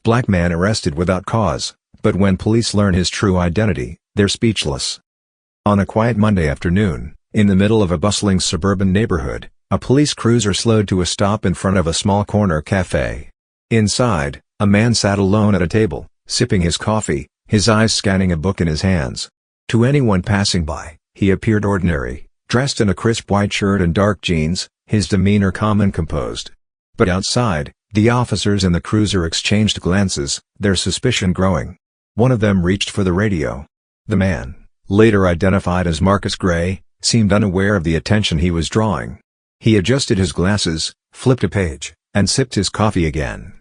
Black man arrested without cause, but when police learn his true identity, they're speechless. On a quiet Monday afternoon, in the middle of a bustling suburban neighborhood, a police cruiser slowed to a stop in front of a small corner café. Inside, a man sat alone at a table, sipping his coffee, his eyes scanning a book in his hands. To anyone passing by, he appeared ordinary, dressed in a crisp white shirt and dark jeans, his demeanor calm and composed. But outside, the officers in the cruiser exchanged glances, their suspicion growing. One of them reached for the radio. The man, later identified as Marcus Gray, seemed unaware of the attention he was drawing. He adjusted his glasses, flipped a page, and sipped his coffee again.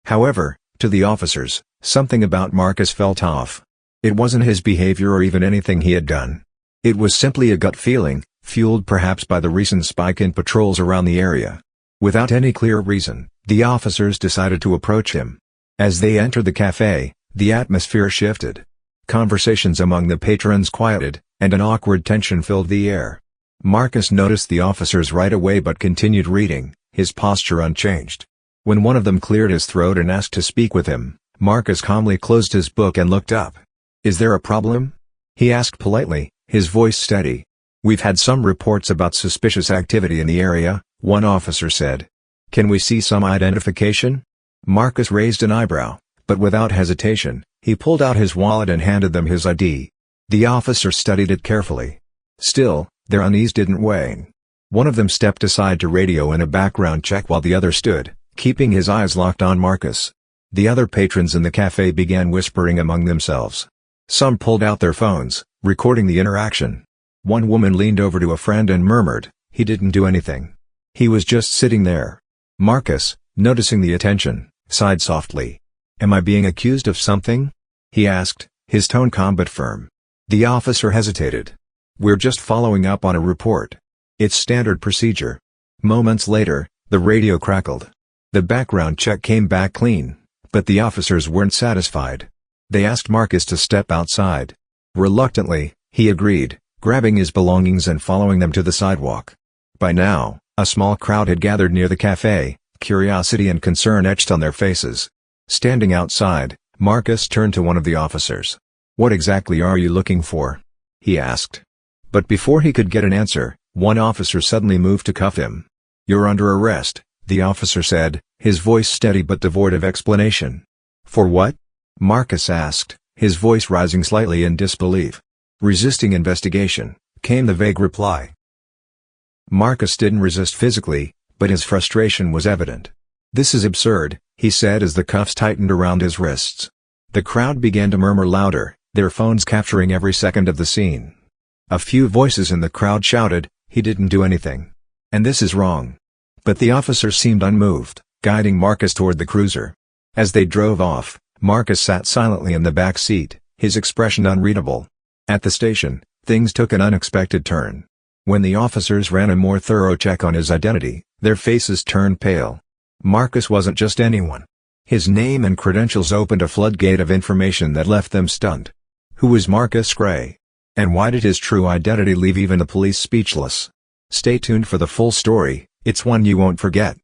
However, to the officers, something about Marcus felt off. It wasn't his behavior or even anything he had done. It was simply a gut feeling, fueled perhaps by the recent spike in patrols around the area. Without any clear reason, the officers decided to approach him. As they entered the cafe, the atmosphere shifted. Conversations among the patrons quieted, and an awkward tension filled the air. Marcus noticed the officers right away but continued reading, his posture unchanged. When one of them cleared his throat and asked to speak with him, Marcus calmly closed his book and looked up. "Is there a problem?" he asked politely, his voice steady. "We've had some reports about suspicious activity in the area," one officer said. "Can we see some identification?" Marcus raised an eyebrow, but without hesitation, he pulled out his wallet and handed them his ID. The officer studied it carefully. Still, their unease didn't wane. One of them stepped aside to radio in a background check while the other stood, keeping his eyes locked on Marcus. The other patrons in the cafe began whispering among themselves. Some pulled out their phones, recording the interaction. One woman leaned over to a friend and murmured, "He didn't do anything. He was just sitting there." Marcus, noticing the attention, sighed softly. "Am I being accused of something?" he asked, his tone calm but firm. The officer hesitated. "We're just following up on a report. It's standard procedure." Moments later, the radio crackled. The background check came back clean, but the officers weren't satisfied. They asked Marcus to step outside. Reluctantly, he agreed, grabbing his belongings and following them to the sidewalk. By now, a small crowd had gathered near the cafe, curiosity and concern etched on their faces. Standing outside, Marcus turned to one of the officers. "What exactly are you looking for?" he asked. But before he could get an answer, one officer suddenly moved to cuff him. "You're under arrest," the officer said, his voice steady but devoid of explanation. "For what?" Marcus asked, his voice rising slightly in disbelief. "Resisting investigation," came the vague reply. Marcus didn't resist physically, but his frustration was evident. "This is absurd," he said as the cuffs tightened around his wrists. The crowd began to murmur louder, their phones capturing every second of the scene. A few voices in the crowd shouted, "He didn't do anything. And this is wrong." But the officer seemed unmoved, guiding Marcus toward the cruiser. As they drove off, Marcus sat silently in the back seat, his expression unreadable. At the station, things took an unexpected turn. When the officers ran a more thorough check on his identity, their faces turned pale. Marcus wasn't just anyone. His name and credentials opened a floodgate of information that left them stunned. Who was Marcus Gray? And why did his true identity leave even the police speechless? Stay tuned for the full story, it's one you won't forget.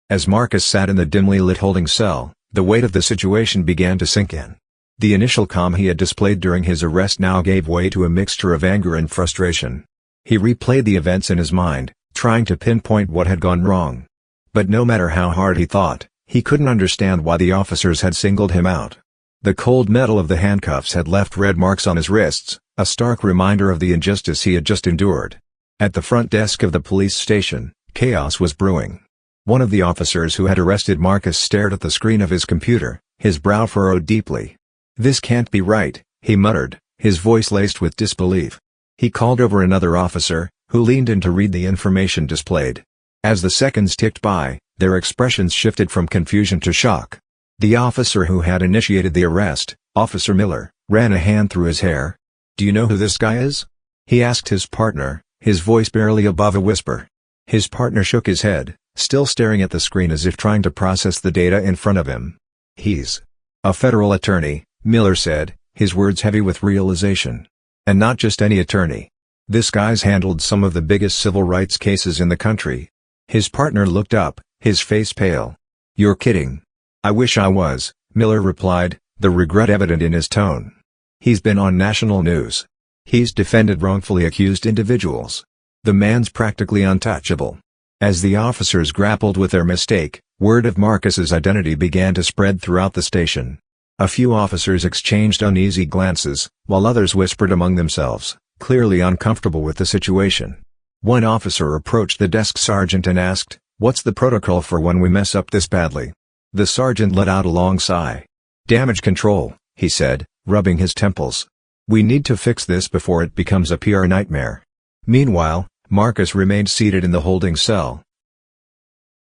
As Marcus sat in the dimly lit holding cell, the weight of the situation began to sink in. The initial calm he had displayed during his arrest now gave way to a mixture of anger and frustration. He replayed the events in his mind, trying to pinpoint what had gone wrong. But no matter how hard he thought, he couldn't understand why the officers had singled him out. The cold metal of the handcuffs had left red marks on his wrists, a stark reminder of the injustice he had just endured. At the front desk of the police station, chaos was brewing. One of the officers who had arrested Marcus stared at the screen of his computer, his brow furrowed deeply. "This can't be right," he muttered, his voice laced with disbelief. He called over another officer, who leaned in to read the information displayed. As the seconds ticked by, their expressions shifted from confusion to shock. The officer who had initiated the arrest, Officer Miller, ran a hand through his hair. "Do you know who this guy is?" he asked his partner, his voice barely above a whisper. His partner shook his head, still staring at the screen as if trying to process the data in front of him. "He's a federal attorney," Miller said, his words heavy with realization. "And not just any attorney. This guy's handled some of the biggest civil rights cases in the country." His partner looked up, his face pale. "You're kidding." "I wish I was," Miller replied, the regret evident in his tone. He's been on national news. He's defended wrongfully accused individuals. The man's practically untouchable. As the officers grappled with their mistake, word of Marcus's identity began to spread throughout the station. A few officers exchanged uneasy glances, while others whispered among themselves, clearly uncomfortable with the situation. One officer approached the desk sergeant and asked, "What's the protocol for when we mess up this badly?" The sergeant let out a long sigh. "Damage control," he said, rubbing his temples. "We need to fix this before it becomes a PR nightmare." Meanwhile, Marcus remained seated in the holding cell.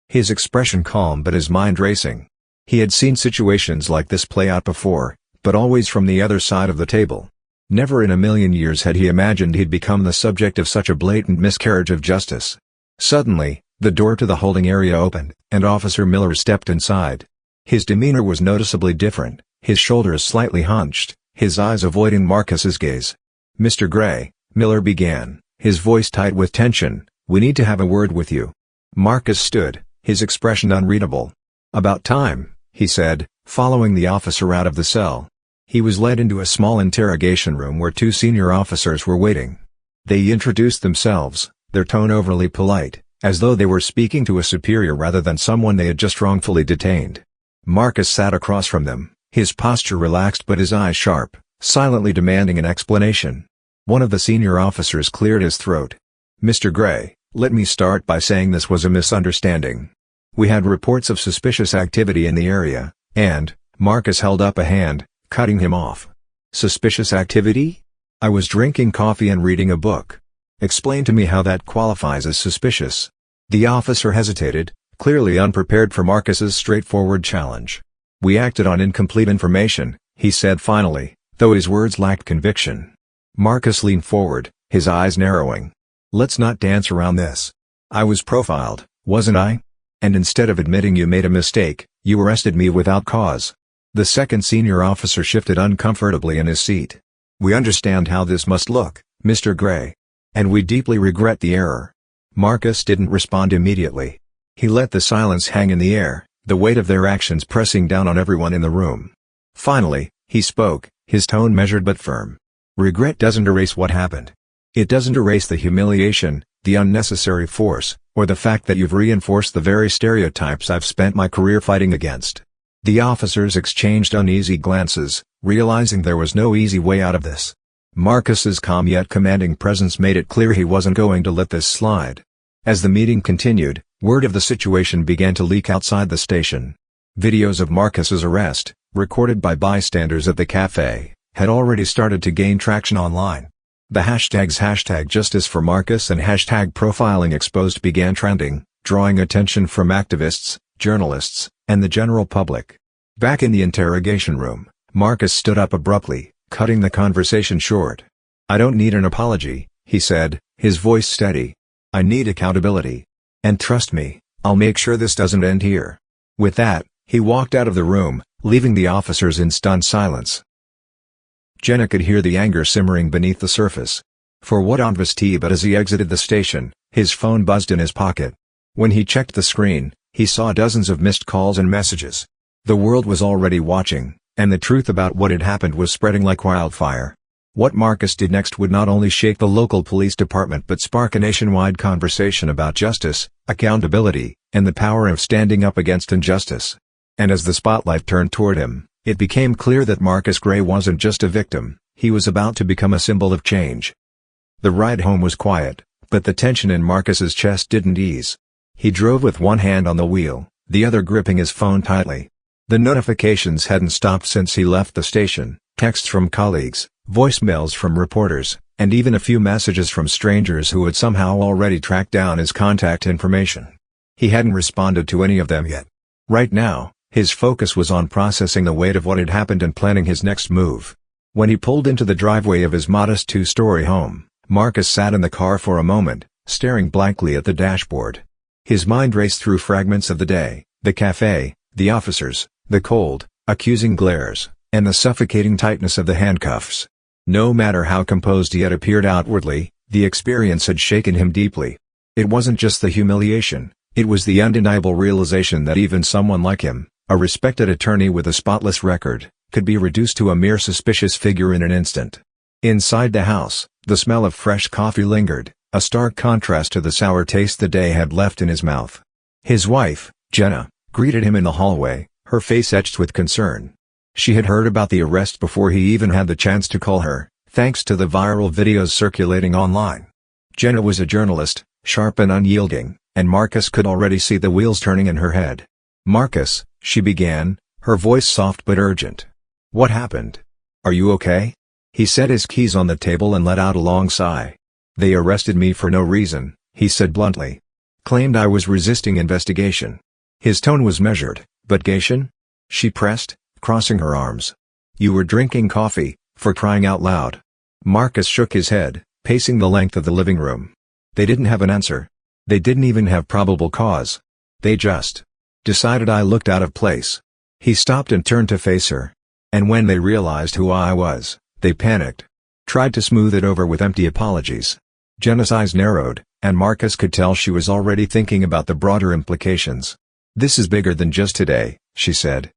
His expression calm but his mind racing. He had seen situations like this play out before, but always from the other side of the table. Never in a million years had he imagined he'd become the subject of such a blatant miscarriage of justice. Suddenly, the door to the holding area opened, and Officer Miller stepped inside. His demeanor was noticeably different, his shoulders slightly hunched, his eyes avoiding Marcus's gaze. "Mr. Gray," Miller began, his voice tight with tension, "we need to have a word with you." Marcus stood, his expression unreadable. "About time," he said, following the officer out of the cell. He was led into a small interrogation room where two senior officers were waiting. They introduced themselves, their tone overly polite, as though they were speaking to a superior rather than someone they had just wrongfully detained. Marcus sat across from them, his posture relaxed but his eyes sharp, silently demanding an explanation. One of the senior officers cleared his throat. "Mr. Gray, let me start by saying this was a misunderstanding. We had reports of suspicious activity in the area, and," Marcus held up a hand, cutting him off. "Suspicious activity? I was drinking coffee and reading a book. Explain to me how that qualifies as suspicious." The officer hesitated, clearly unprepared for Marcus's straightforward challenge. "We acted on incomplete information," he said finally, though his words lacked conviction. Marcus leaned forward, his eyes narrowing. "Let's not dance around this. I was profiled, wasn't I? And instead of admitting you made a mistake, you arrested me without cause." The second senior officer shifted uncomfortably in his seat. "We understand how this must look, Mr. Gray. And we deeply regret the error." Marcus didn't respond immediately. He let the silence hang in the air, the weight of their actions pressing down on everyone in the room. Finally, he spoke, his tone measured but firm. "Regret doesn't erase what happened. It doesn't erase the humiliation, the unnecessary force, or the fact that you've reinforced the very stereotypes I've spent my career fighting against." The officers exchanged uneasy glances, realizing there was no easy way out of this. Marcus's calm yet commanding presence made it clear he wasn't going to let this slide. As the meeting continued, word of the situation began to leak outside the station. Videos of Marcus's arrest, recorded by bystanders at the café, had already started to gain traction online. The hashtags #JusticeForMarcus and #ProfilingExposed began trending, drawing attention from activists, journalists, and the general public. Back in the interrogation room, Marcus stood up abruptly, cutting the conversation short. "I don't need an apology," he said, his voice steady. "I need accountability. And trust me, I'll make sure this doesn't end here." With that, he walked out of the room, leaving the officers in stunned silence. Jenna could hear the anger simmering beneath the surface. For what obvious tea, but as he exited the station, his phone buzzed in his pocket. When he checked the screen, he saw dozens of missed calls and messages. The world was already watching, and the truth about what had happened was spreading like wildfire. What Marcus did next would not only shake the local police department but spark a nationwide conversation about justice, accountability, and the power of standing up against injustice. And as the spotlight turned toward him, it became clear that Marcus Gray wasn't just a victim, he was about to become a symbol of change. The ride home was quiet, but the tension in Marcus's chest didn't ease. He drove with one hand on the wheel, the other gripping his phone tightly. The notifications hadn't stopped since he left the station, texts from colleagues, voicemails from reporters, and even a few messages from strangers who had somehow already tracked down his contact information. He hadn't responded to any of them yet. Right now, his focus was on processing the weight of what had happened and planning his next move. When he pulled into the driveway of his modest two-story home, Marcus sat in the car for a moment, staring blankly at the dashboard. His mind raced through fragments of the day, the café, the officers, the cold, accusing glares, and the suffocating tightness of the handcuffs. No matter how composed he had appeared outwardly, the experience had shaken him deeply. It wasn't just the humiliation, it was the undeniable realization that even someone like him, A respected attorney with a spotless record could be reduced to a mere suspicious figure in an instant. Inside the house, the smell of fresh coffee lingered, a stark contrast to the sour taste the day had left in his mouth. His wife, Jenna, greeted him in the hallway, her face etched with concern. She had heard about the arrest before he even had the chance to call her, thanks to the viral videos circulating online. Jenna was a journalist, sharp and unyielding, and Marcus could already see the wheels turning in her head. "Marcus," she began, her voice soft but urgent. "What happened? Are you okay?" He set his keys on the table and let out a long sigh. "They arrested me for no reason," he said bluntly. "Claimed I was resisting investigation." His tone was measured. "But Gation?" she pressed, crossing her arms. "You were drinking coffee, for crying out loud." Marcus shook his head, pacing the length of the living room. "They didn't have an answer. They didn't even have probable cause. They just decided I looked out of place." He stopped and turned to face her. "And when they realized who I was, they panicked. Tried to smooth it over with empty apologies." Jenna's eyes narrowed, and Marcus could tell she was already thinking about the broader implications. "This is bigger than just today," she said.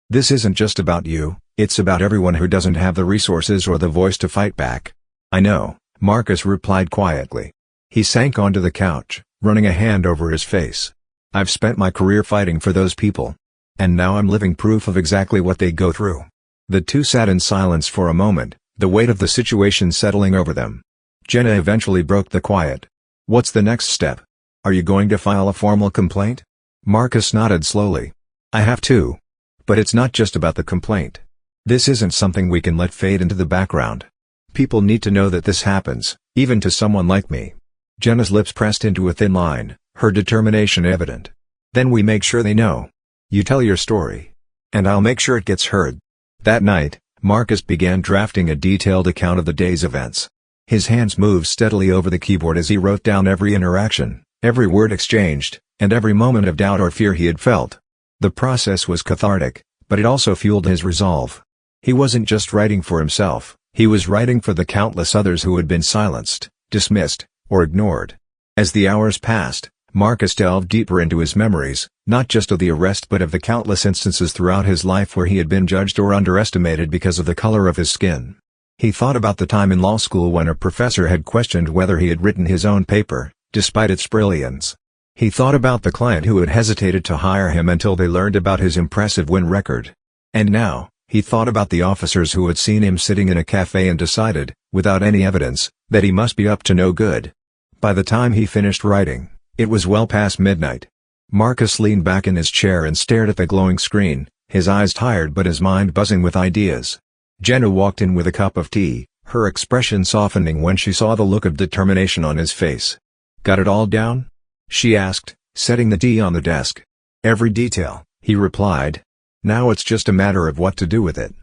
"This isn't just about you, it's about everyone who doesn't have the resources or the voice to fight back." "I know," Marcus replied quietly. He sank onto the couch, running a hand over his face. "I've spent my career fighting for those people. And now I'm living proof of exactly what they go through." The two sat in silence for a moment, the weight of the situation settling over them. Jenna eventually broke the quiet. "What's the next step? Are you going to file a formal complaint?" Marcus nodded slowly. "I have to. But it's not just about the complaint. This isn't something we can let fade into the background. People need to know that this happens, even to someone like me." Jenna's lips pressed into a thin line, her determination evident. "Then we make sure they know. You tell your story. And I'll make sure it gets heard." That night, Marcus began drafting a detailed account of the day's events. His hands moved steadily over the keyboard as he wrote down every interaction, every word exchanged, and every moment of doubt or fear he had felt. The process was cathartic, but it also fueled his resolve. He wasn't just writing for himself, he was writing for the countless others who had been silenced, dismissed, or ignored. As the hours passed, Marcus delved deeper into his memories, not just of the arrest but of the countless instances throughout his life where he had been judged or underestimated because of the color of his skin. He thought about the time in law school when a professor had questioned whether he had written his own paper, despite its brilliance. He thought about the client who had hesitated to hire him until they learned about his impressive win record. And now, he thought about the officers who had seen him sitting in a cafe and decided, without any evidence, that he must be up to no good. By the time he finished writing, it was well past midnight. Marcus leaned back in his chair and stared at the glowing screen, his eyes tired but his mind buzzing with ideas. Jenna walked in with a cup of tea, her expression softening when she saw the look of determination on his face. "Got it all down?" she asked, setting the tea on the desk. "Every detail," he replied. "Now it's just a matter of what to do with it."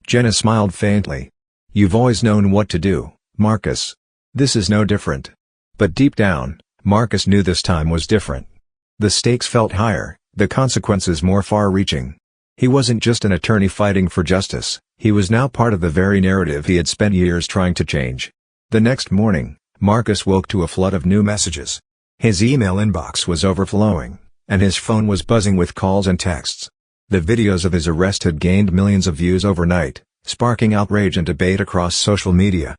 Jenna smiled faintly. "You've always known what to do, Marcus. This is no different." But deep down, Marcus knew this time was different. The stakes felt higher, the consequences more far-reaching. He wasn't just an attorney fighting for justice, he was now part of the very narrative he had spent years trying to change. The next morning, Marcus woke to a flood of new messages. His email inbox was overflowing, and his phone was buzzing with calls and texts. The videos of his arrest had gained millions of views overnight, sparking outrage and debate across social media.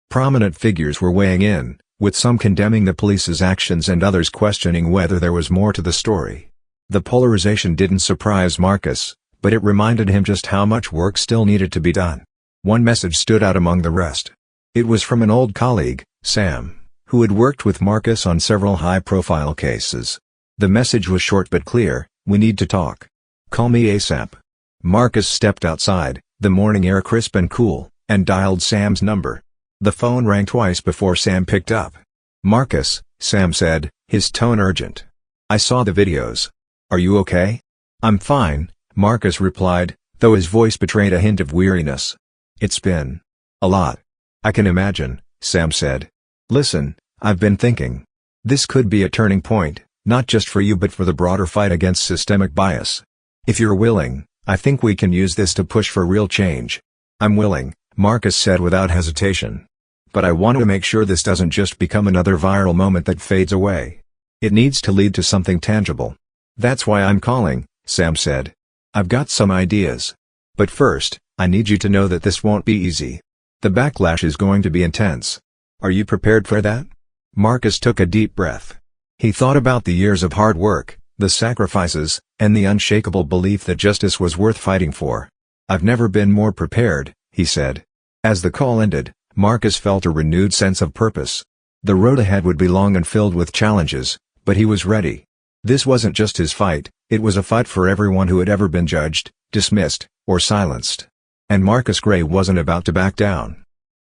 Prominent figures were weighing in, with some condemning the police's actions and others questioning whether there was more to the story. The polarization didn't surprise Marcus, but it reminded him just how much work still needed to be done. One message stood out among the rest. It was from an old colleague, Sam, who had worked with Marcus on several high-profile cases. The message was short but clear: "We need to talk. Call me ASAP." Marcus stepped outside, the morning air crisp and cool, and dialed Sam's number. The phone rang twice before Sam picked up. "Marcus," Sam said, his tone urgent. "I saw the videos. Are you okay?" "I'm fine," Marcus replied, though his voice betrayed a hint of weariness. "It's been a lot." "I can imagine," Sam said. "Listen, I've been thinking. This could be a turning point, not just for you but for the broader fight against systemic bias. If you're willing, I think we can use this to push for real change." "I'm willing," Marcus said without hesitation. "But I want to make sure this doesn't just become another viral moment that fades away. It needs to lead to something tangible. That's why I'm calling," Sam said. "I've got some ideas. But first, I need you to know that this won't be easy. The backlash is going to be intense. Are you prepared for that?" Marcus took a deep breath. He thought about the years of hard work, the sacrifices, and the unshakable belief that justice was worth fighting for. "I've never been more prepared," he said. As the call ended, Marcus felt a renewed sense of purpose. The road ahead would be long and filled with challenges, but he was ready. This wasn't just his fight, it was a fight for everyone who had ever been judged, dismissed, or silenced. And Marcus Gray wasn't about to back down.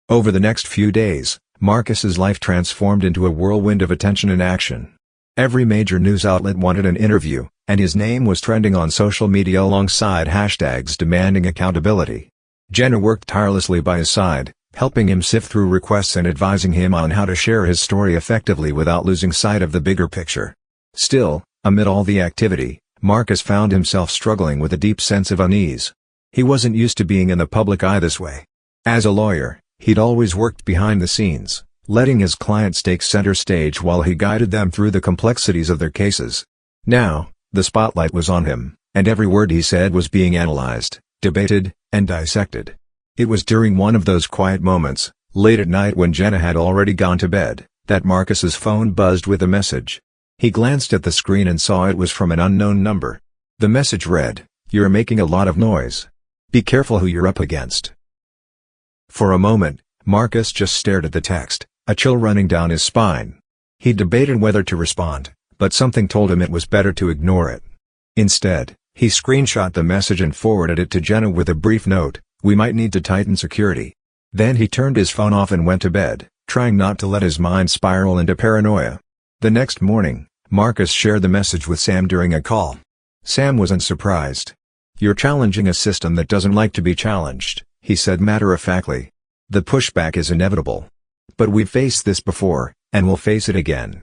Over the next few days, Marcus's life transformed into a whirlwind of attention and action. Every major news outlet wanted an interview, and his name was trending on social media alongside hashtags demanding accountability. Jenna worked tirelessly by his side, helping him sift through requests and advising him on how to share his story effectively without losing sight of the bigger picture. Still, amid all the activity, Marcus found himself struggling with a deep sense of unease. He wasn't used to being in the public eye this way. As a lawyer, he'd always worked behind the scenes, letting his clients take center stage while he guided them through the complexities of their cases. Now, the spotlight was on him, and every word he said was being analyzed, debated, and dissected. It was during one of those quiet moments, late at night when Jenna had already gone to bed, that Marcus's phone buzzed with a message. He glanced at the screen and saw it was from an unknown number. The message read, "You're making a lot of noise. Be careful who you're up against." For a moment, Marcus just stared at the text, a chill running down his spine. He debated whether to respond, but something told him it was better to ignore it. Instead, he screenshot the message and forwarded it to Jenna with a brief note, "We might need to tighten security." Then he turned his phone off and went to bed, trying not to let his mind spiral into paranoia. The next morning, Marcus shared the message with Sam during a call. Sam wasn't surprised. "You're challenging a system that doesn't like to be challenged," he said matter-of-factly. "The pushback is inevitable. But we've faced this before, and we'll face it again."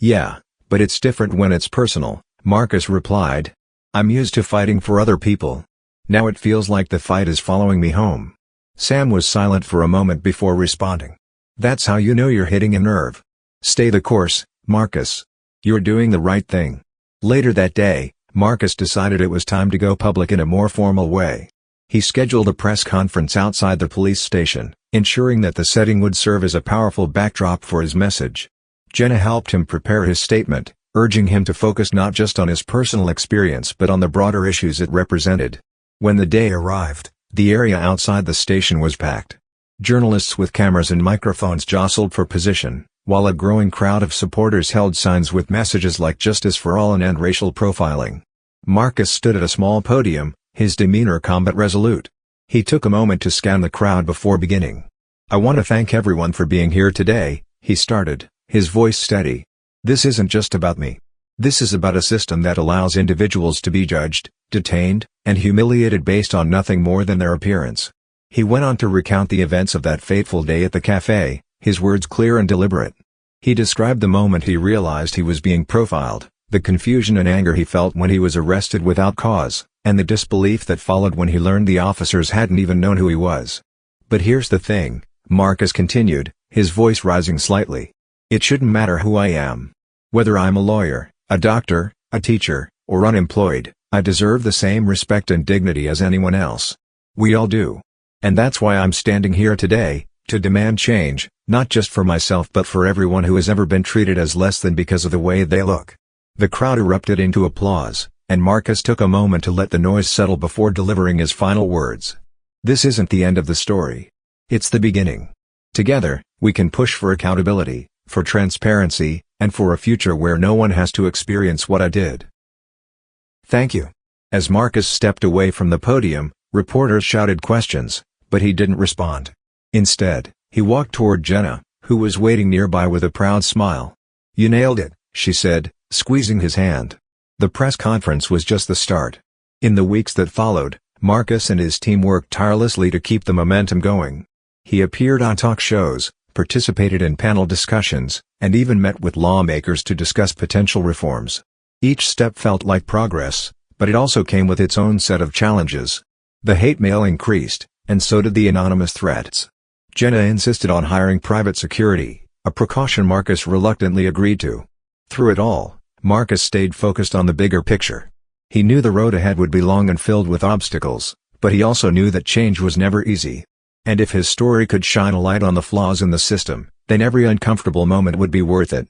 "Yeah, but it's different when it's personal," Marcus replied. "I'm used to fighting for other people. Now it feels like the fight is following me home." Sam was silent for a moment before responding. "That's how you know you're hitting a nerve. Stay the course, Marcus. You're doing the right thing." Later that day, Marcus decided it was time to go public in a more formal way. He scheduled a press conference outside the police station, ensuring that the setting would serve as a powerful backdrop for his message. Jenna helped him prepare his statement, urging him to focus not just on his personal experience but on the broader issues it represented. When the day arrived, the area outside the station was packed. Journalists with cameras and microphones jostled for position, while a growing crowd of supporters held signs with messages like "Justice for All" and "End Racial Profiling." Marcus stood at a small podium, his demeanor calm but resolute. He took a moment to scan the crowd before beginning. "I want to thank everyone for being here today," he started, his voice steady. "This isn't just about me. This is about a system that allows individuals to be judged, detained, and humiliated based on nothing more than their appearance." He went on to recount the events of that fateful day at the café, his words clear and deliberate. He described the moment he realized he was being profiled, the confusion and anger he felt when he was arrested without cause, and the disbelief that followed when he learned the officers hadn't even known who he was. "But here's the thing," Marcus continued, his voice rising slightly. "It shouldn't matter who I am. Whether I'm a lawyer, a doctor, a teacher, or unemployed, I deserve the same respect and dignity as anyone else. We all do. And that's why I'm standing here today, to demand change, not just for myself but for everyone who has ever been treated as less than because of the way they look." The crowd erupted into applause, and Marcus took a moment to let the noise settle before delivering his final words. "This isn't the end of the story. It's the beginning. Together, we can push for accountability, for transparency, and for a future where no one has to experience what I did." "Thank you." As Marcus stepped away from the podium, reporters shouted questions, but he didn't respond. Instead, he walked toward Jenna, who was waiting nearby with a proud smile. "You nailed it," she said, squeezing his hand. The press conference was just the start. In the weeks that followed, Marcus and his team worked tirelessly to keep the momentum going. He appeared on talk shows, participated in panel discussions, and even met with lawmakers to discuss potential reforms. Each step felt like progress, but it also came with its own set of challenges. The hate mail increased, and so did the anonymous threats. Jenna insisted on hiring private security, a precaution Marcus reluctantly agreed to. Through it all, Marcus stayed focused on the bigger picture. He knew the road ahead would be long and filled with obstacles, but he also knew that change was never easy. And if his story could shine a light on the flaws in the system, then every uncomfortable moment would be worth it.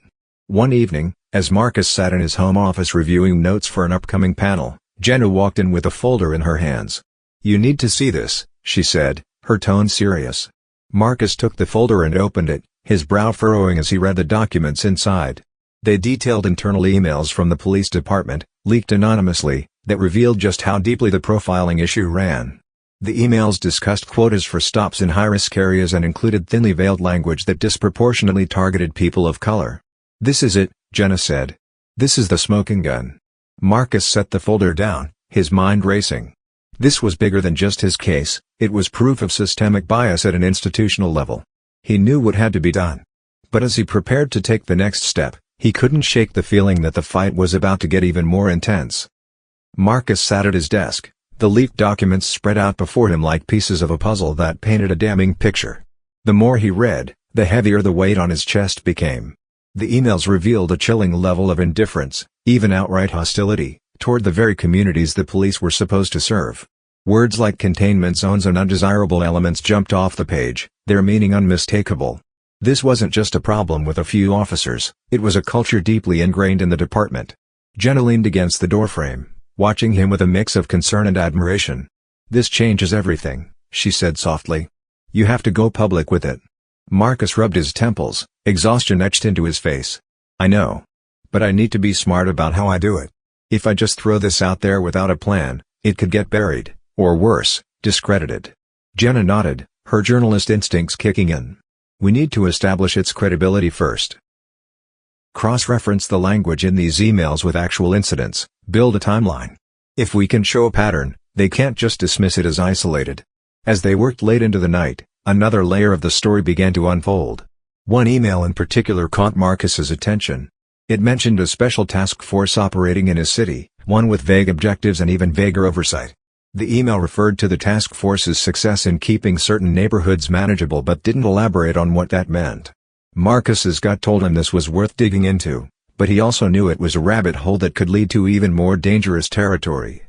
One evening, as Marcus sat in his home office reviewing notes for an upcoming panel, Jenna walked in with a folder in her hands. "You need to see this," she said, her tone serious. Marcus took the folder and opened it, his brow furrowing as he read the documents inside. They detailed internal emails from the police department, leaked anonymously, that revealed just how deeply the profiling issue ran. The emails discussed quotas for stops in high-risk areas and included thinly veiled language that disproportionately targeted people of color. "This is it," Jenna said. "This is the smoking gun." Marcus set the folder down, his mind racing. This was bigger than just his case, it was proof of systemic bias at an institutional level. He knew what had to be done. But as he prepared to take the next step, he couldn't shake the feeling that the fight was about to get even more intense. Marcus sat at his desk, the leaked documents spread out before him like pieces of a puzzle that painted a damning picture. The more he read, the heavier the weight on his chest became. The emails revealed a chilling level of indifference, even outright hostility, toward the very communities the police were supposed to serve. Words like containment zones and undesirable elements jumped off the page, their meaning unmistakable. This wasn't just a problem with a few officers, it was a culture deeply ingrained in the department. Jenna leaned against the doorframe, watching him with a mix of concern and admiration. "This changes everything," she said softly. "You have to go public with it." Marcus rubbed his temples, exhaustion etched into his face. "I know. But I need to be smart about how I do it. If I just throw this out there without a plan, it could get buried, or worse, discredited." Jenna nodded, her journalist instincts kicking in. "We need to establish its credibility first. Cross-reference the language in these emails with actual incidents, build a timeline. If we can show a pattern, they can't just dismiss it as isolated." As they worked late into the night, another layer of the story began to unfold. One email in particular caught Marcus's attention. It mentioned a special task force operating in his city, one with vague objectives and even vaguer oversight. The email referred to the task force's success in keeping certain neighborhoods manageable but didn't elaborate on what that meant. Marcus's gut told him this was worth digging into, but he also knew it was a rabbit hole that could lead to even more dangerous territory.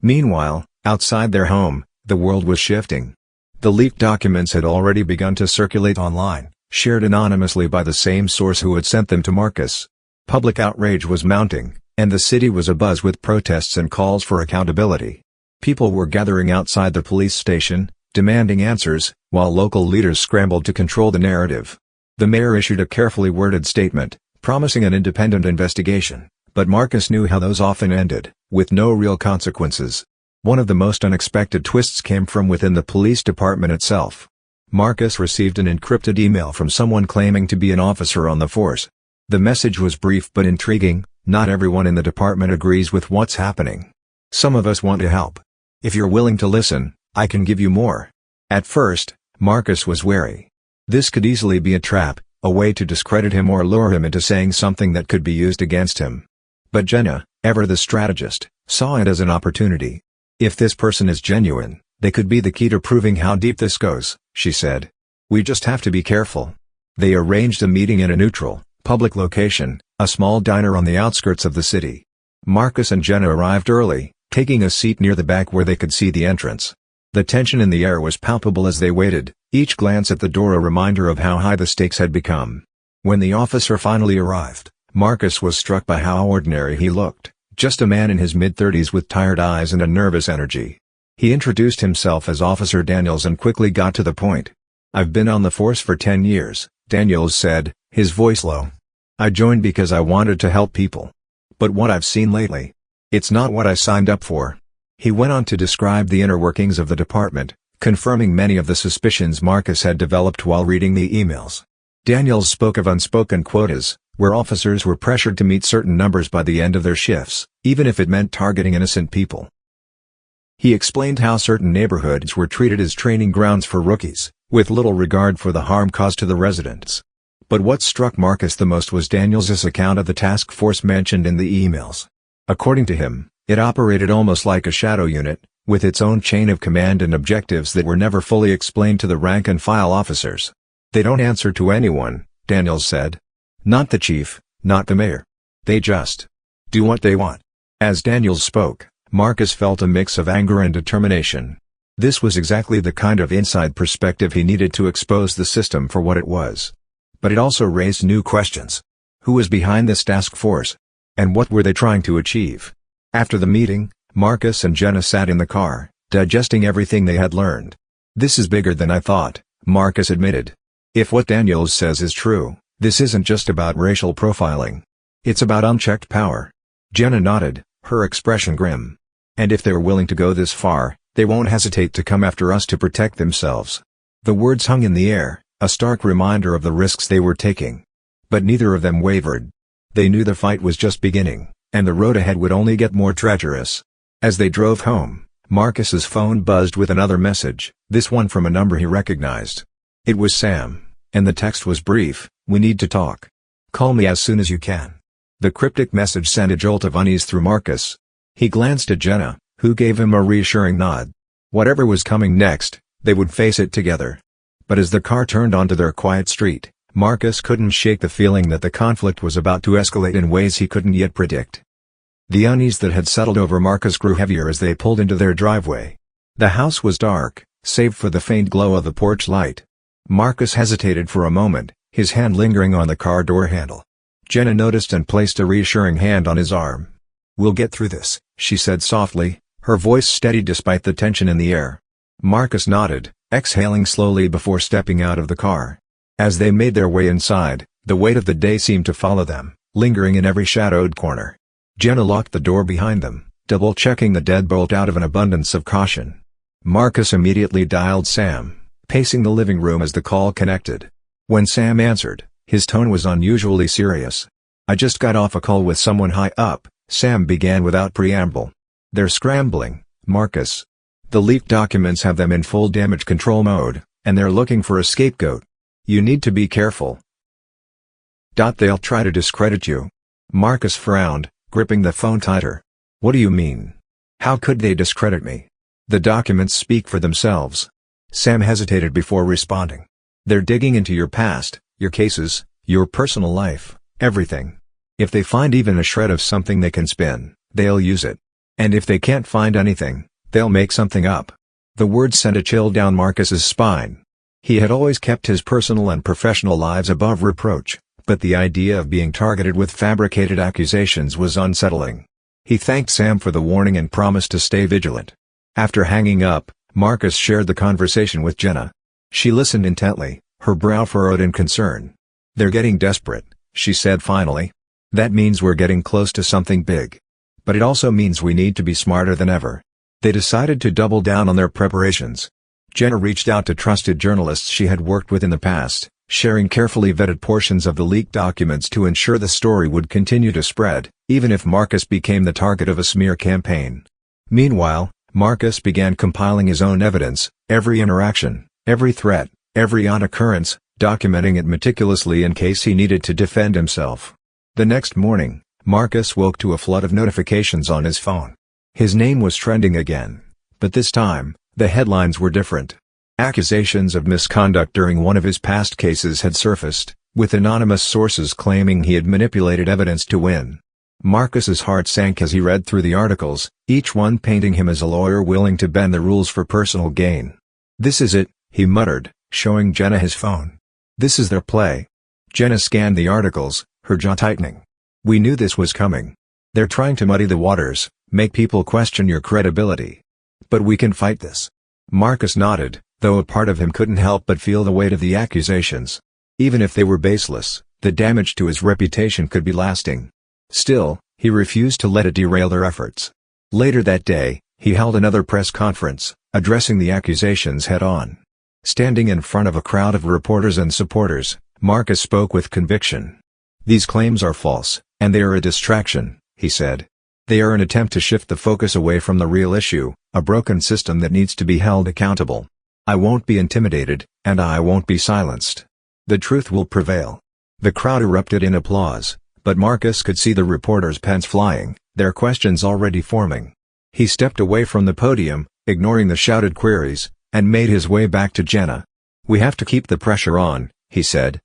Meanwhile, outside their home, the world was shifting. The leaked documents had already begun to circulate online, shared anonymously by the same source who had sent them to Marcus. Public outrage was mounting, and the city was abuzz with protests and calls for accountability. People were gathering outside the police station, demanding answers, while local leaders scrambled to control the narrative. The mayor issued a carefully worded statement, promising an independent investigation, but Marcus knew how those often ended, with no real consequences. One of the most unexpected twists came from within the police department itself. Marcus received an encrypted email from someone claiming to be an officer on the force. The message was brief but intriguing. "Not everyone in the department agrees with what's happening. Some of us want to help. If you're willing to listen, I can give you more." At first, Marcus was wary. This could easily be a trap, a way to discredit him or lure him into saying something that could be used against him. But Jenna, ever the strategist, saw it as an opportunity. "If this person is genuine, they could be the key to proving how deep this goes," she said. "We just have to be careful." They arranged a meeting in a neutral, public location, a small diner on the outskirts of the city. Marcus and Jenna arrived early, taking a seat near the back where they could see the entrance. The tension in the air was palpable as they waited, each glance at the door a reminder of how high the stakes had become. When the officer finally arrived, Marcus was struck by how ordinary he looked, just a man in his mid-30s with tired eyes and a nervous energy. He introduced himself as Officer Daniels and quickly got to the point. "I've been on the force for 10 years, Daniels said, his voice low. "I joined because I wanted to help people. But what I've seen lately, it's not what I signed up for." He went on to describe the inner workings of the department, confirming many of the suspicions Marcus had developed while reading the emails. Daniels spoke of unspoken quotas, where officers were pressured to meet certain numbers by the end of their shifts, even if it meant targeting innocent people. He explained how certain neighborhoods were treated as training grounds for rookies, with little regard for the harm caused to the residents. But what struck Marcus the most was Daniels's account of the task force mentioned in the emails. According to him, it operated almost like a shadow unit, with its own chain of command and objectives that were never fully explained to the rank-and-file officers. "They don't answer to anyone," Daniels said. "Not the chief, not the mayor. They just do what they want." As Daniels spoke, Marcus felt a mix of anger and determination. This was exactly the kind of inside perspective he needed to expose the system for what it was. But it also raised new questions. Who was behind this task force? And what were they trying to achieve? After the meeting, Marcus and Jenna sat in the car, digesting everything they had learned. "This is bigger than I thought," Marcus admitted. "If what Daniels says is true, this isn't just about racial profiling. It's about unchecked power." Jenna nodded, her expression grim. "And if they're willing to go this far, they won't hesitate to come after us to protect themselves." The words hung in the air, a stark reminder of the risks they were taking. But neither of them wavered. They knew the fight was just beginning, and the road ahead would only get more treacherous. As they drove home, Marcus's phone buzzed with another message, this one from a number he recognized. It was Sam, and the text was brief: "We need to talk. Call me as soon as you can." The cryptic message sent a jolt of unease through Marcus. He glanced at Jenna, who gave him a reassuring nod. Whatever was coming next, they would face it together. But as the car turned onto their quiet street, Marcus couldn't shake the feeling that the conflict was about to escalate in ways he couldn't yet predict. The unease that had settled over Marcus grew heavier as they pulled into their driveway. The house was dark, save for the faint glow of the porch light. Marcus hesitated for a moment, his hand lingering on the car door handle. Jenna noticed and placed a reassuring hand on his arm. "We'll get through this," she said softly, her voice steady despite the tension in the air. Marcus nodded, exhaling slowly before stepping out of the car. As they made their way inside, the weight of the day seemed to follow them, lingering in every shadowed corner. Jenna locked the door behind them, double-checking the deadbolt out of an abundance of caution. Marcus immediately dialed Sam, pacing the living room as the call connected. When Sam answered, his tone was unusually serious. "I just got off a call with someone high up," Sam began without preamble. "They're scrambling, Marcus. The leaked documents have them in full damage control mode, and they're looking for a scapegoat. You need to be careful. They'll try to discredit you." Marcus frowned, gripping the phone tighter. "What do you mean? How could they discredit me? The documents speak for themselves." Sam hesitated before responding. "They're digging into your past, your cases, your personal life, everything. If they find even a shred of something they can spin, they'll use it. And if they can't find anything, they'll make something up." The words sent a chill down Marcus's spine. He had always kept his personal and professional lives above reproach, but the idea of being targeted with fabricated accusations was unsettling. He thanked Sam for the warning and promised to stay vigilant. After hanging up, Marcus shared the conversation with Jenna. She listened intently, her brow furrowed in concern. "They're getting desperate," she said finally. "That means we're getting close to something big. But it also means we need to be smarter than ever." They decided to double down on their preparations. Jenna reached out to trusted journalists she had worked with in the past, sharing carefully vetted portions of the leaked documents to ensure the story would continue to spread, even if Marcus became the target of a smear campaign. Meanwhile, Marcus began compiling his own evidence, every interaction, every threat, every odd occurrence, documenting it meticulously in case he needed to defend himself. The next morning, Marcus woke to a flood of notifications on his phone. His name was trending again, but this time, the headlines were different. Accusations of misconduct during one of his past cases had surfaced, with anonymous sources claiming he had manipulated evidence to win. Marcus's heart sank as he read through the articles, each one painting him as a lawyer willing to bend the rules for personal gain. "This is it," he muttered, showing Jenna his phone. "This is their play." Jenna scanned the articles, her jaw tightening. "We knew this was coming. They're trying to muddy the waters, make people question your credibility. But we can fight this." Marcus nodded, though a part of him couldn't help but feel the weight of the accusations. Even if they were baseless, the damage to his reputation could be lasting. Still, he refused to let it derail their efforts. Later that day, he held another press conference, addressing the accusations head-on. Standing in front of a crowd of reporters and supporters, Marcus spoke with conviction. "These claims are false, and they are a distraction," he said. "They are an attempt to shift the focus away from the real issue, a broken system that needs to be held accountable. I won't be intimidated, and I won't be silenced. The truth will prevail." The crowd erupted in applause, but Marcus could see the reporters' pens flying, their questions already forming. He stepped away from the podium, ignoring the shouted queries, and made his way back to Jenna. "We have to keep the pressure on," he said,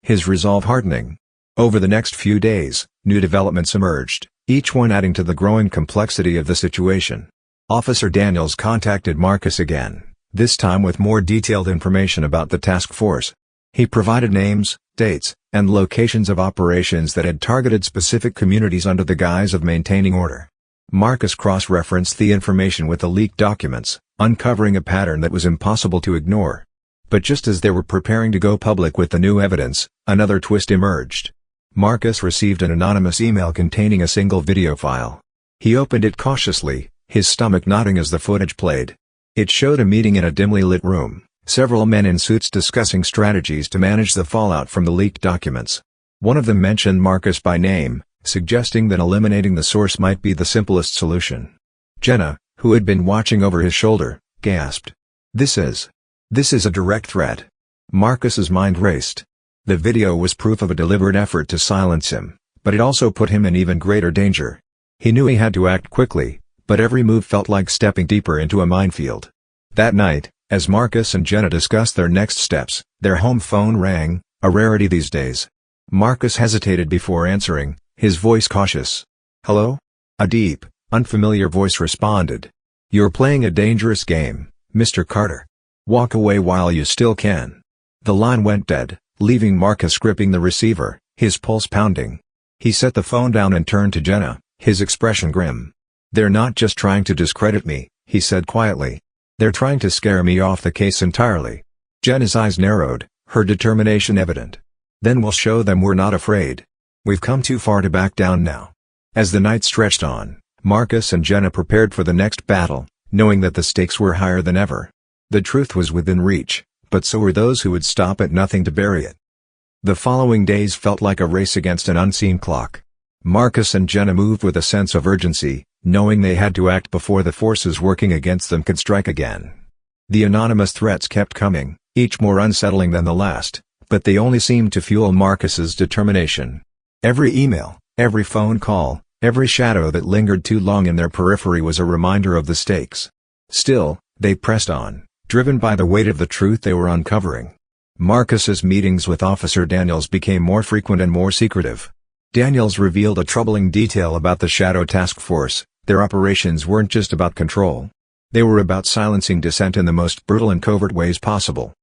his resolve hardening. Over the next few days, new developments emerged. each one adding to the growing complexity of the situation. Officer Daniels contacted Marcus again, this time with more detailed information about the task force. He provided names, dates, and locations of operations that had targeted specific communities under the guise of maintaining order. Marcus cross-referenced the information with the leaked documents, uncovering a pattern that was impossible to ignore. But just as they were preparing to go public with the new evidence, another twist emerged. Marcus received an anonymous email containing a single video file. He opened it cautiously, his stomach knotting as the footage played. It showed a meeting in a dimly lit room, several men in suits discussing strategies to manage the fallout from the leaked documents. One of them mentioned Marcus by name, suggesting that eliminating the source might be the simplest solution. Jenna, who had been watching over his shoulder, gasped. This is a direct threat." Marcus's mind raced. The video was proof of a deliberate effort to silence him, but it also put him in even greater danger. He knew he had to act quickly, but every move felt like stepping deeper into a minefield. That night, as Marcus and Jenna discussed their next steps, their home phone rang, a rarity these days. Marcus hesitated before answering, his voice cautious. "Hello?" A deep, unfamiliar voice responded. "You're playing a dangerous game, Mr. Carter. Walk away while you still can." The line went dead, leaving Marcus gripping the receiver, his pulse pounding. He set the phone down and turned to Jenna, his expression grim. "They're not just trying to discredit me," he said quietly. "They're trying to scare me off the case entirely." Jenna's eyes narrowed, her determination evident. "Then we'll show them we're not afraid. We've come too far to back down now." As the night stretched on, Marcus and Jenna prepared for the next battle, knowing that the stakes were higher than ever. The truth was within reach, but so were those who would stop at nothing to bury it. The following days felt like a race against an unseen clock. Marcus and Jenna moved with a sense of urgency, knowing they had to act before the forces working against them could strike again. The anonymous threats kept coming, each more unsettling than the last, but they only seemed to fuel Marcus's determination. Every email, every phone call, every shadow that lingered too long in their periphery was a reminder of the stakes. Still, they pressed on, driven by the weight of the truth they were uncovering. Marcus's meetings with Officer Daniels became more frequent and more secretive. Daniels revealed a troubling detail about the Shadow Task Force: their operations weren't just about control. They were about silencing dissent in the most brutal and covert ways possible.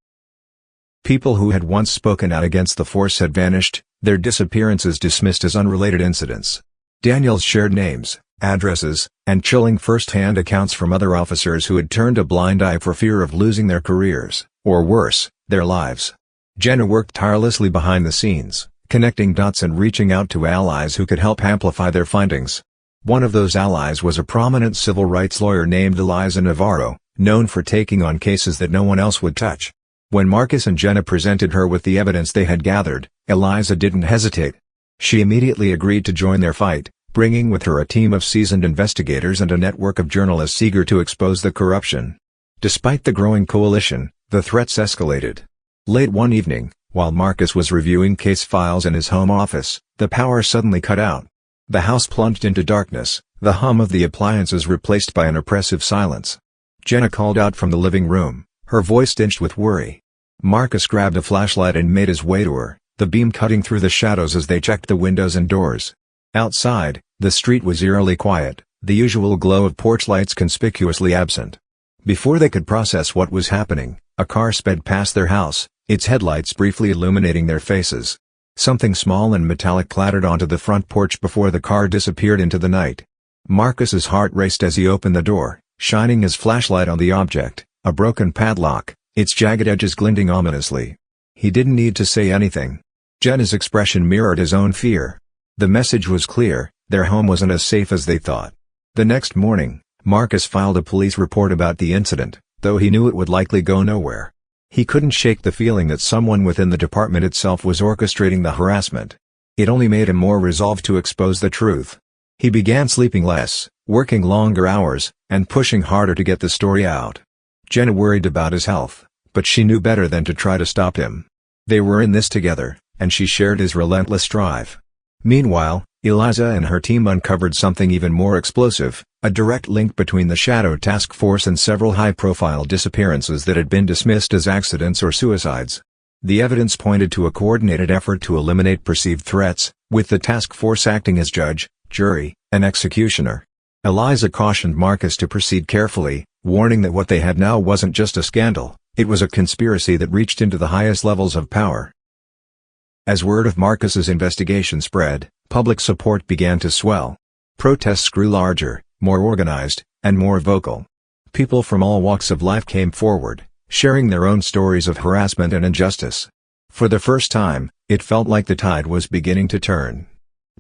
People who had once spoken out against the force had vanished, their disappearances dismissed as unrelated incidents. Daniels shared names, addresses, and chilling first-hand accounts from other officers who had turned a blind eye for fear of losing their careers, or worse, their lives. Jenna worked tirelessly behind the scenes, connecting dots and reaching out to allies who could help amplify their findings. One of those allies was a prominent civil rights lawyer named Eliza Navarro, known for taking on cases that no one else would touch. When Marcus and Jenna presented her with the evidence they had gathered, Eliza didn't hesitate. She immediately agreed to join their fight, bringing with her a team of seasoned investigators and a network of journalists eager to expose the corruption. Despite the growing coalition, the threats escalated. Late one evening, while Marcus was reviewing case files in his home office, the power suddenly cut out. The house plunged into darkness, the hum of the appliances replaced by an oppressive silence. Jenna called out from the living room, her voice tinged with worry. Marcus grabbed a flashlight and made his way to her, the beam cutting through the shadows as they checked the windows and doors. Outside, the street was eerily quiet, the usual glow of porch lights conspicuously absent. Before they could process what was happening, a car sped past their house, its headlights briefly illuminating their faces. Something small and metallic clattered onto the front porch before the car disappeared into the night. Marcus's heart raced as he opened the door, shining his flashlight on the object, a broken padlock, its jagged edges glinting ominously. He didn't need to say anything. Jenna's expression mirrored his own fear. The message was clear: their home wasn't as safe as they thought. The next morning, Marcus filed a police report about the incident, though he knew it would likely go nowhere. He couldn't shake the feeling that someone within the department itself was orchestrating the harassment. It only made him more resolved to expose the truth. He began sleeping less, working longer hours, and pushing harder to get the story out. Jenna worried about his health, but she knew better than to try to stop him. They were in this together, and she shared his relentless drive. Meanwhile, Eliza and her team uncovered something even more explosive: a direct link between the Shadow Task Force and several high-profile disappearances that had been dismissed as accidents or suicides. The evidence pointed to a coordinated effort to eliminate perceived threats, with the task force acting as judge, jury, and executioner. Eliza cautioned Marcus to proceed carefully, warning that what they had now wasn't just a scandal, it was a conspiracy that reached into the highest levels of power. As word of Marcus's investigation spread, public support began to swell. Protests grew larger, more organized, and more vocal. People from all walks of life came forward, sharing their own stories of harassment and injustice. For the first time, it felt like the tide was beginning to turn.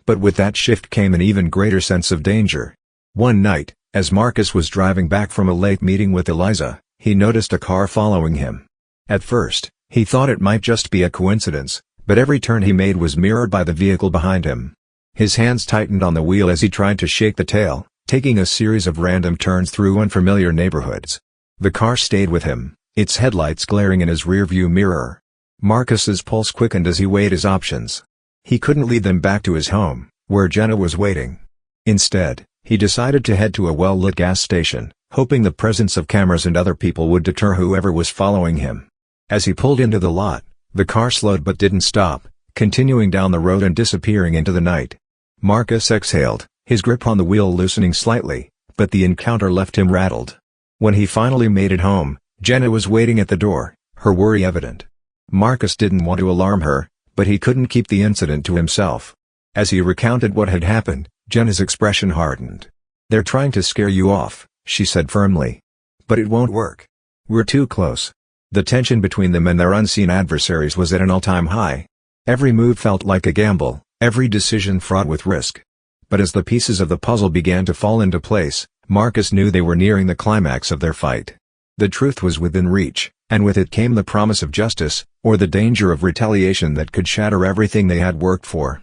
But with that shift came an even greater sense of danger. One night, as Marcus was driving back from a late meeting with Eliza, he noticed a car following him. At first, he thought it might just be a coincidence, but every turn he made was mirrored by the vehicle behind him. His hands tightened on the wheel as he tried to shake the tail, taking a series of random turns through unfamiliar neighborhoods. The car stayed with him, its headlights glaring in his rearview mirror. Marcus's pulse quickened as he weighed his options. He couldn't lead them back to his home, where Jenna was waiting. Instead, he decided to head to a well-lit gas station, hoping the presence of cameras and other people would deter whoever was following him. As he pulled into the lot, the car slowed but didn't stop, continuing down the road and disappearing into the night. Marcus exhaled, his grip on the wheel loosening slightly, but the encounter left him rattled. When he finally made it home, Jenna was waiting at the door, her worry evident. Marcus didn't want to alarm her, but he couldn't keep the incident to himself. As he recounted what had happened, Jenna's expression hardened. "They're trying to scare you off," she said firmly. "But it won't work. We're too close." The tension between them and their unseen adversaries was at an all-time high. Every move felt like a gamble, every decision fraught with risk. But as the pieces of the puzzle began to fall into place, Marcus knew they were nearing the climax of their fight. The truth was within reach, and with it came the promise of justice, or the danger of retaliation that could shatter everything they had worked for.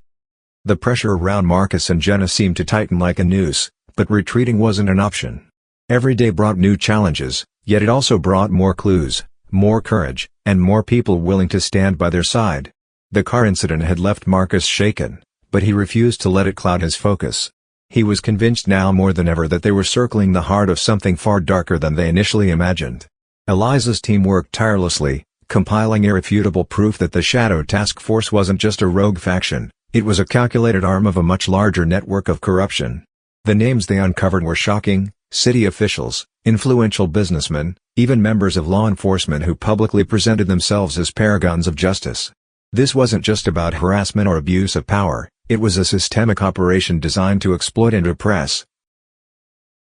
The pressure around Marcus and Jenna seemed to tighten like a noose, but retreating wasn't an option. Every day brought new challenges, yet it also brought more clues, more courage, and more people willing to stand by their side. The car incident had left Marcus shaken, but he refused to let it cloud his focus. He was convinced now more than ever that they were circling the heart of something far darker than they initially imagined. Eliza's team worked tirelessly, compiling irrefutable proof that the Shadow Task Force wasn't just a rogue faction, it was a calculated arm of a much larger network of corruption. The names they uncovered were shocking: city officials, influential businessmen, even members of law enforcement who publicly presented themselves as paragons of justice. This wasn't just about harassment or abuse of power, it was a systemic operation designed to exploit and oppress.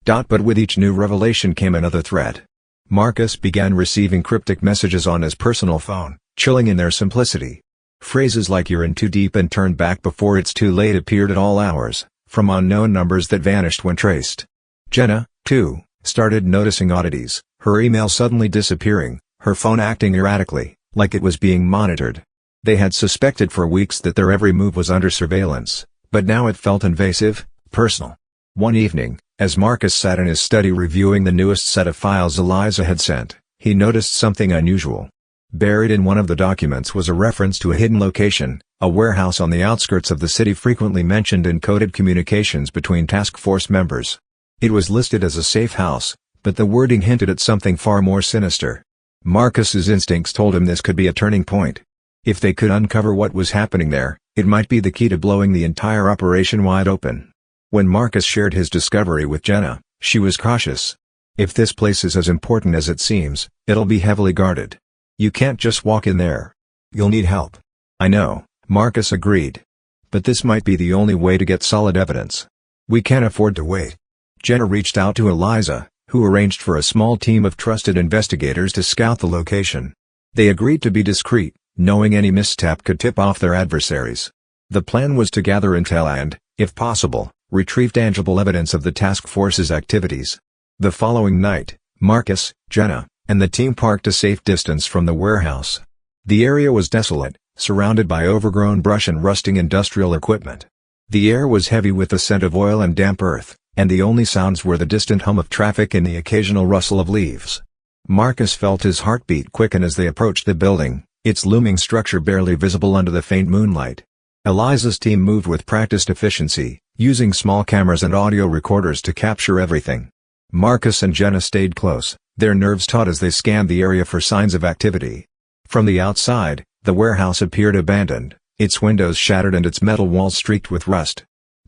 But with each new revelation came another threat. Marcus began receiving cryptic messages on his personal phone, chilling in their simplicity. Phrases like "you're in too deep and turn back before it's too late" appeared at all hours, from unknown numbers that vanished when traced. Jenna, too, started noticing oddities, her email suddenly disappearing, her phone acting erratically, like it was being monitored. They had suspected for weeks that their every move was under surveillance, but now it felt invasive, personal. One evening, as Marcus sat in his study reviewing the newest set of files Eliza had sent, he noticed something unusual. Buried in one of the documents was a reference to a hidden location, a warehouse on the outskirts of the city frequently mentioned in coded communications between task force members. It was listed as a safe house, but the wording hinted at something far more sinister. Marcus's instincts told him this could be a turning point. If they could uncover what was happening there, it might be the key to blowing the entire operation wide open. When Marcus shared his discovery with Jenna, she was cautious. "If this place is as important as it seems, it'll be heavily guarded. You can't just walk in there. You'll need help." "I know," Marcus agreed. "But this might be the only way to get solid evidence. We can't afford to wait." Jenna reached out to Eliza, who arranged for a small team of trusted investigators to scout the location. They agreed to be discreet, knowing any misstep could tip off their adversaries. The plan was to gather intel and, if possible, retrieve tangible evidence of the task force's activities. The following night, Marcus, Jenna, and the team parked a safe distance from the warehouse. The area was desolate, surrounded by overgrown brush and rusting industrial equipment. The air was heavy with the scent of oil and damp earth, and the only sounds were the distant hum of traffic and the occasional rustle of leaves. Marcus felt his heartbeat quicken as they approached the building, its looming structure barely visible under the faint moonlight. Eliza's team moved with practiced efficiency, using small cameras and audio recorders to capture everything. Marcus and Jenna stayed close, their nerves taut as they scanned the area for signs of activity. From the outside, the warehouse appeared abandoned, its windows shattered and its metal walls streaked with rust.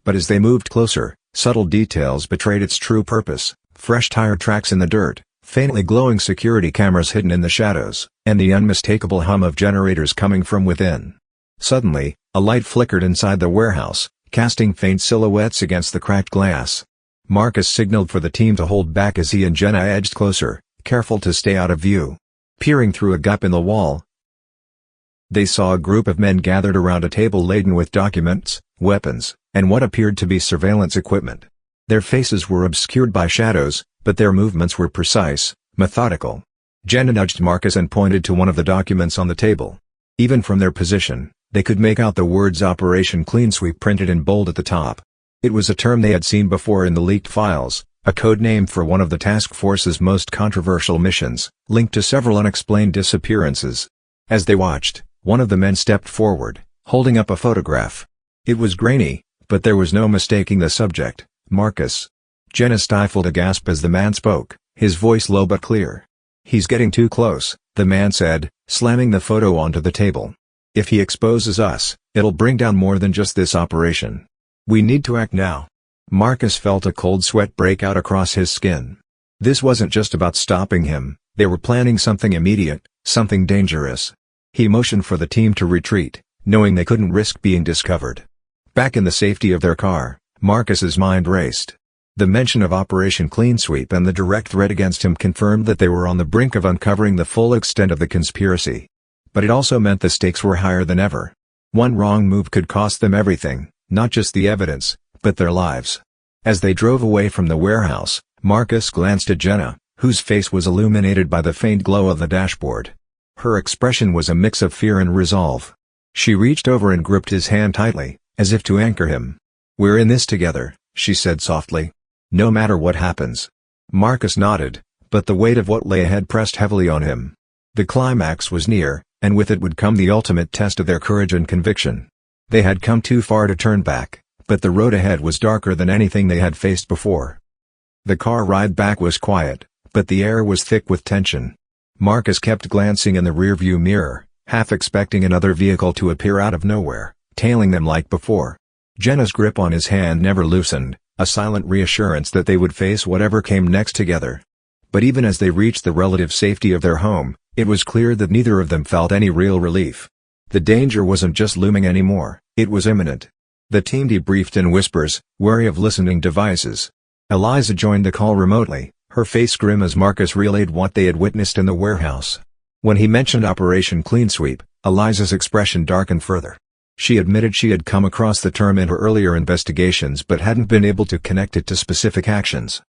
But as they moved closer, subtle details betrayed its true purpose: fresh tire tracks in the dirt, faintly glowing security cameras hidden in the shadows, and the unmistakable hum of generators coming from within. Suddenly, a light flickered inside the warehouse, casting faint silhouettes against the cracked glass. Marcus signaled for the team to hold back as he and Jenna edged closer, careful to stay out of view. Peering through a gap in the wall, they saw a group of men gathered around a table laden with documents, weapons, and what appeared to be surveillance equipment. Their faces were obscured by shadows, but their movements were precise, methodical. Jenna nudged Marcus and pointed to one of the documents on the table. Even from their position, they could make out the words Operation Clean Sweep printed in bold at the top. It was a term they had seen before in the leaked files, a code name for one of the task force's most controversial missions, linked to several unexplained disappearances. As they watched, one of the men stepped forward, holding up a photograph. It was grainy, but there was no mistaking the subject: Marcus. Jenna stifled a gasp as the man spoke, his voice low but clear. "He's getting too close," the man said, slamming the photo onto the table. "If he exposes us, it'll bring down more than just this operation. We need to act now." Marcus felt a cold sweat break out across his skin. This wasn't just about stopping him, they were planning something immediate, something dangerous. He motioned for the team to retreat, knowing they couldn't risk being discovered. Back in the safety of their car, Marcus's mind raced. The mention of Operation Clean Sweep and the direct threat against him confirmed that they were on the brink of uncovering the full extent of the conspiracy. But it also meant the stakes were higher than ever. One wrong move could cost them everything, not just the evidence, but their lives. As they drove away from the warehouse, Marcus glanced at Jenna, whose face was illuminated by the faint glow of the dashboard. Her expression was a mix of fear and resolve. She reached over and gripped his hand tightly, as if to anchor him. "We're in this together," she said softly. "No matter what happens." Marcus nodded, but the weight of what lay ahead pressed heavily on him. The climax was near, and with it would come the ultimate test of their courage and conviction. They had come too far to turn back, but the road ahead was darker than anything they had faced before. The car ride back was quiet, but the air was thick with tension. Marcus kept glancing in the rearview mirror, half expecting another vehicle to appear out of nowhere, tailing them like before. Jenna's grip on his hand never loosened, a silent reassurance that they would face whatever came next together. But even as they reached the relative safety of their home, it was clear that neither of them felt any real relief. The danger wasn't just looming anymore, it was imminent. The team debriefed in whispers, wary of listening devices. Eliza joined the call remotely, her face grim as Marcus relayed what they had witnessed in the warehouse. When he mentioned Operation Clean Sweep, Eliza's expression darkened further. She admitted she had come across the term in her earlier investigations but hadn't been able to connect it to specific actions.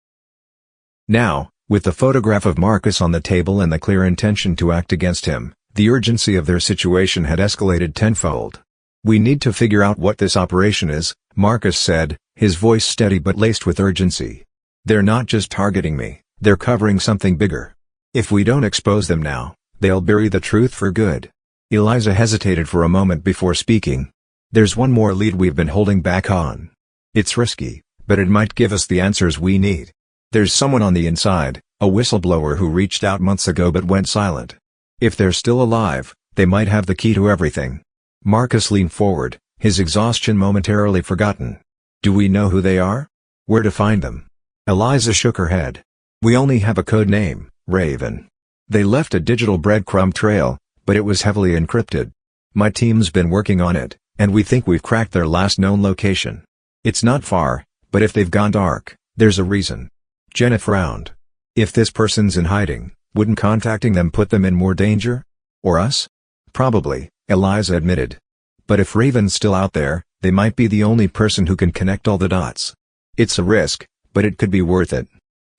Now, with the photograph of Marcus on the table and the clear intention to act against him, the urgency of their situation had escalated tenfold. "We need to figure out what this operation is," Marcus said, his voice steady but laced with urgency. "They're not just targeting me, they're covering something bigger. If we don't expose them now, they'll bury the truth for good." Eliza hesitated for a moment before speaking. "There's one more lead we've been holding back on. It's risky, but it might give us the answers we need. There's someone on the inside, a whistleblower who reached out months ago but went silent. If they're still alive, they might have the key to everything." Marcus leaned forward, his exhaustion momentarily forgotten. "Do we know who they are? Where to find them?" Eliza shook her head. "We only have a code name, Raven. They left a digital breadcrumb trail, but it was heavily encrypted. My team's been working on it, and we think we've cracked their last known location. It's not far, but if they've gone dark, there's a reason." Jenna frowned. "If this person's in hiding, wouldn't contacting them put them in more danger? Or us?" "Probably," Eliza admitted. "But if Raven's still out there, they might be the only person who can connect all the dots. It's a risk, but it could be worth it."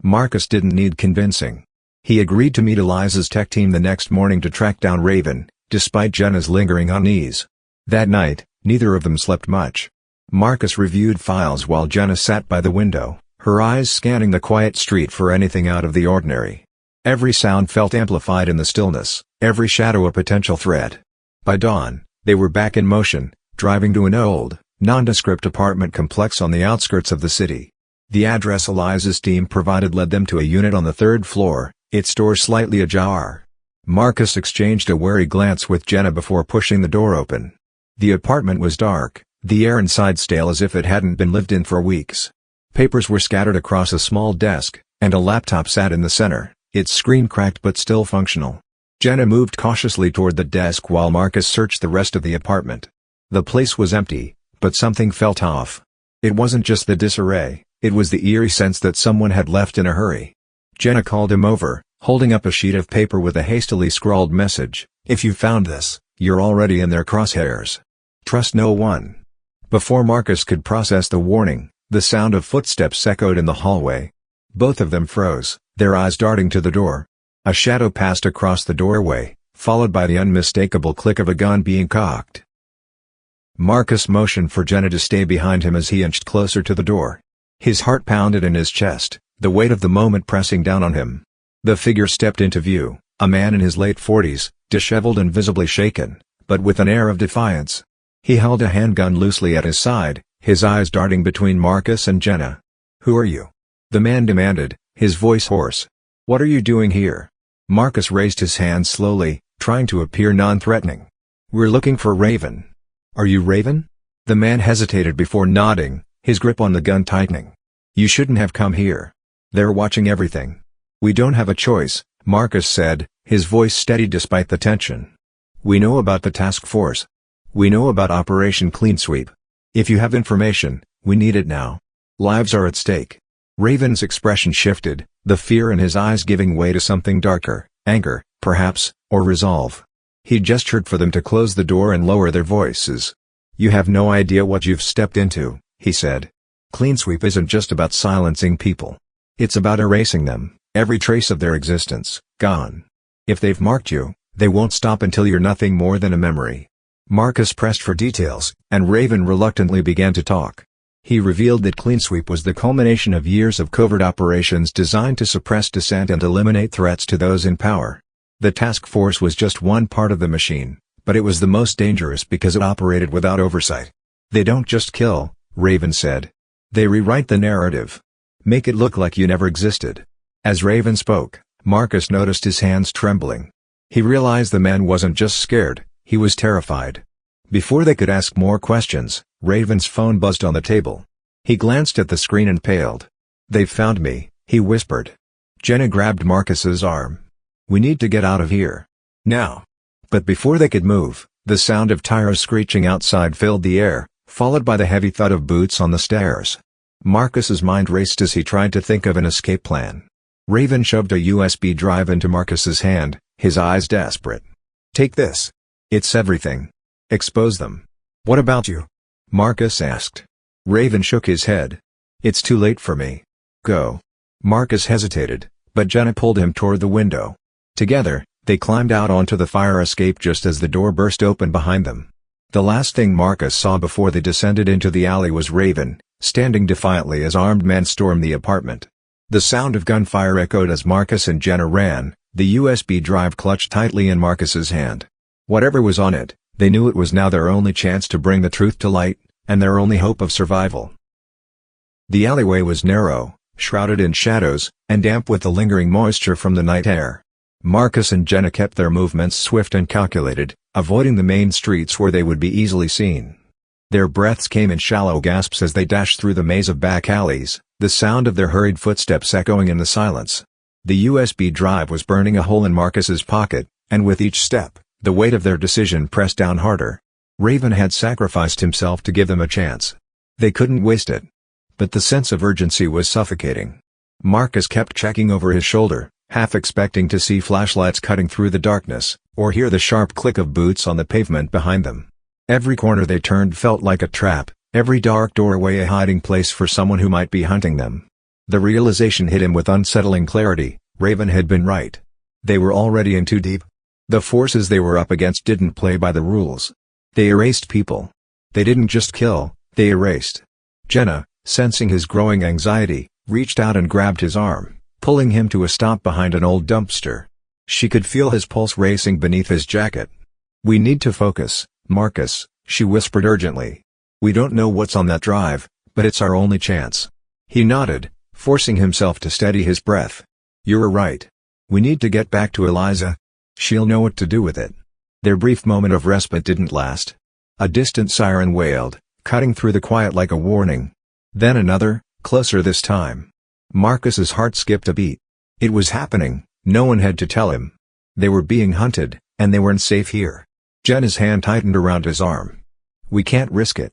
Marcus didn't need convincing. He agreed to meet Eliza's tech team the next morning to track down Raven, despite Jenna's lingering unease. That night, neither of them slept much. Marcus reviewed files while Jenna sat by the window, her eyes scanning the quiet street for anything out of the ordinary. Every sound felt amplified in the stillness, every shadow a potential threat. By dawn, they were back in motion, driving to an old, nondescript apartment complex on the outskirts of the city. The address Eliza's team provided led them to a unit on the third floor, its door slightly ajar. Marcus exchanged a wary glance with Jenna before pushing the door open. The apartment was dark, The air inside stale as if it hadn't been lived in for weeks. Papers were scattered across a small desk, and a laptop sat in the center, its screen cracked but still functional. Jenna moved cautiously toward the desk while Marcus searched the rest of the apartment. The place was empty, but something felt off. It wasn't just the disarray, it was the eerie sense that someone had left in a hurry. Jenna called him over, holding up a sheet of paper with a hastily scrawled message. "If you found this, you're already in their crosshairs. Trust no one." Before Marcus could process the warning, the sound of footsteps echoed in the hallway. Both of them froze, their eyes darting to the door. A shadow passed across the doorway, followed by the unmistakable click of a gun being cocked. Marcus motioned for Jenna to stay behind him as he inched closer to the door. His heart pounded in his chest, the weight of the moment pressing down on him. The figure stepped into view, a man in his late 40s, disheveled and visibly shaken, but with an air of defiance. He held a handgun loosely at his side, his eyes darting between Marcus and Jenna. "Who are you?" the man demanded, his voice hoarse. "What are you doing here?" Marcus raised his hand slowly, trying to appear non-threatening. "We're looking for Raven." "Are you Raven?" The man hesitated before nodding, his grip on the gun tightening. "You shouldn't have come here. They're watching everything." "We don't have a choice," Marcus said, his voice steady despite the tension. "We know about the task force. We know about Operation Clean Sweep. If you have information, we need it now. Lives are at stake." Raven's expression shifted, the fear in his eyes giving way to something darker, anger, perhaps, or resolve. He gestured for them to close the door and lower their voices. "You have no idea what you've stepped into," he said. "Clean Sweep isn't just about silencing people. It's about erasing them, every trace of their existence, gone. If they've marked you, they won't stop until you're nothing more than a memory." Marcus pressed for details, and Raven reluctantly began to talk. He revealed that Clean Sweep was the culmination of years of covert operations designed to suppress dissent and eliminate threats to those in power. The task force was just one part of the machine, but it was the most dangerous because it operated without oversight. "They don't just kill," Raven said. "They rewrite the narrative. Make it look like you never existed." As Raven spoke, Marcus noticed his hands trembling. He realized the man wasn't just scared, he was terrified. Before they could ask more questions, Raven's phone buzzed on the table. He glanced at the screen and paled. "They've found me," he whispered. Jenna grabbed Marcus's arm. "We need to get out of here. Now." But before they could move, the sound of tires screeching outside filled the air, followed by the heavy thud of boots on the stairs. Marcus's mind raced as he tried to think of an escape plan. Raven shoved a USB drive into Marcus's hand, his eyes desperate. "Take this. It's everything. Expose them." "What about you?" Marcus asked. Raven shook his head. "It's too late for me. Go." Marcus hesitated, but Jenna pulled him toward the window. Together, they climbed out onto the fire escape just as the door burst open behind them. The last thing Marcus saw before they descended into the alley was Raven, standing defiantly as armed men stormed the apartment. The sound of gunfire echoed as Marcus and Jenna ran, the USB drive clutched tightly in Marcus's hand. Whatever was on it, they knew it was now their only chance to bring the truth to light, and their only hope of survival. The alleyway was narrow, shrouded in shadows, and damp with the lingering moisture from the night air. Marcus and Jenna kept their movements swift and calculated, avoiding the main streets where they would be easily seen. Their breaths came in shallow gasps as they dashed through the maze of back alleys, the sound of their hurried footsteps echoing in the silence. The USB drive was burning a hole in Marcus's pocket, and with each step, the weight of their decision pressed down harder. Raven had sacrificed himself to give them a chance. They couldn't waste it. But the sense of urgency was suffocating. Marcus kept checking over his shoulder, half expecting to see flashlights cutting through the darkness, or hear the sharp click of boots on the pavement behind them. Every corner they turned felt like a trap, every dark doorway a hiding place for someone who might be hunting them. The realization hit him with unsettling clarity: Raven had been right. They were already in too deep. The forces they were up against didn't play by the rules. They erased people. They didn't just kill, they erased. Jenna, sensing his growing anxiety, reached out and grabbed his arm, pulling him to a stop behind an old dumpster. She could feel his pulse racing beneath his jacket. "We need to focus, Marcus," she whispered urgently. "We don't know what's on that drive, but it's our only chance." He nodded, forcing himself to steady his breath. "You're right. We need to get back to Eliza. She'll know what to do with it." Their brief moment of respite didn't last. A distant siren wailed, cutting through the quiet like a warning. Then another, closer this time. Marcus's heart skipped a beat. It was happening, no one had to tell him. They were being hunted, and they weren't safe here. Jenna's hand tightened around his arm. We can't risk it.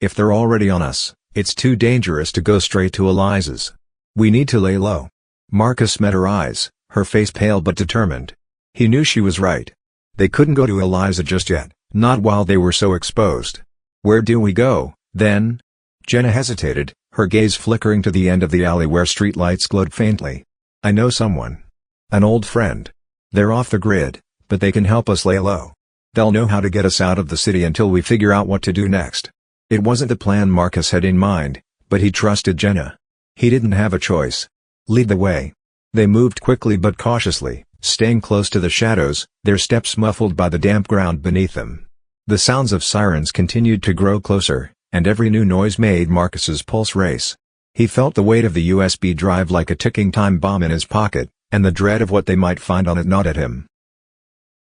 If they're already on us, it's too dangerous to go straight to Eliza's. We need to lay low. Marcus met her eyes, her face pale but determined. He knew she was right. They couldn't go to Eliza just yet, not while they were so exposed. Where do we go, then? Jenna hesitated, her gaze flickering to the end of the alley where streetlights glowed faintly. I know someone. An old friend. They're off the grid, but they can help us lay low. They'll know how to get us out of the city until we figure out what to do next. It wasn't the plan Marcus had in mind, but he trusted Jenna. He didn't have a choice. Lead the way. They moved quickly but cautiously, staying close to the shadows, their steps muffled by the damp ground beneath them. The sounds of sirens continued to grow closer, and every new noise made Marcus's pulse race. He felt the weight of the USB drive like a ticking time bomb in his pocket, and the dread of what they might find on it gnawed at him.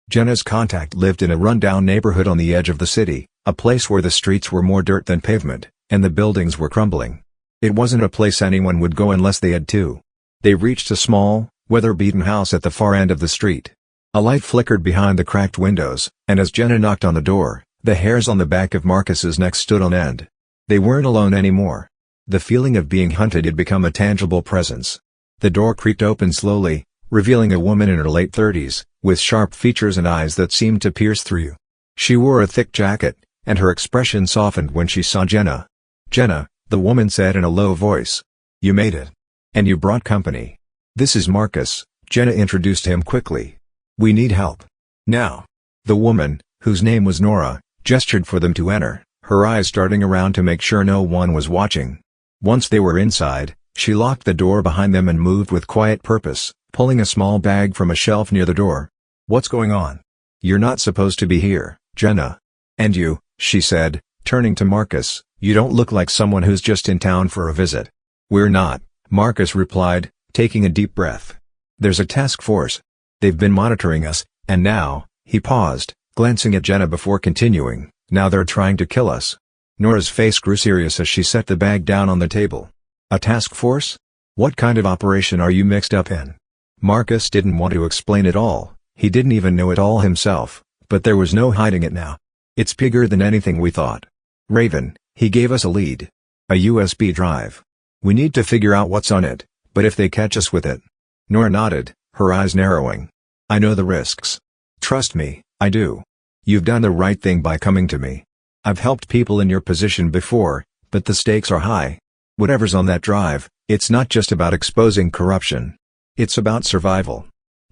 Jenna's contact lived in a rundown neighborhood on the edge of the city, a place where the streets were more dirt than pavement, and the buildings were crumbling. It wasn't a place anyone would go unless they had to. They reached a small, weather-beaten house at the far end of the street. A light flickered behind the cracked windows, and as Jenna knocked on the door, the hairs on the back of Marcus's neck stood on end. They weren't alone anymore. The feeling of being hunted had become a tangible presence. The door creaked open slowly, revealing a woman in her late 30s, with sharp features and eyes that seemed to pierce through you. She wore a thick jacket, and her expression softened when she saw Jenna. Jenna, the woman said in a low voice. You made it. And you brought company. This is Marcus, Jenna introduced him quickly. We need help. Now. The woman, whose name was Nora, gestured for them to enter, her eyes darting around to make sure no one was watching. Once they were inside, she locked the door behind them and moved with quiet purpose, pulling a small bag from a shelf near the door. What's going on? You're not supposed to be here, Jenna. And you, she said, turning to Marcus, you don't look like someone who's just in town for a visit. We're not, Marcus replied, taking a deep breath. There's a task force. They've been monitoring us, and now, he paused, glancing at Jenna before continuing, now they're trying to kill us. Nora's face grew serious as she set the bag down on the table. A task force? What kind of operation are you mixed up in? Marcus didn't want to explain it all, he didn't even know it all himself, but there was no hiding it now. It's bigger than anything we thought. Raven, he gave us a lead. A USB drive. We need to figure out what's on it, but if they catch us with it. Nora nodded, her eyes narrowing. I know the risks. Trust me, I do. You've done the right thing by coming to me. I've helped people in your position before, but the stakes are high. Whatever's on that drive, it's not just about exposing corruption. It's about survival.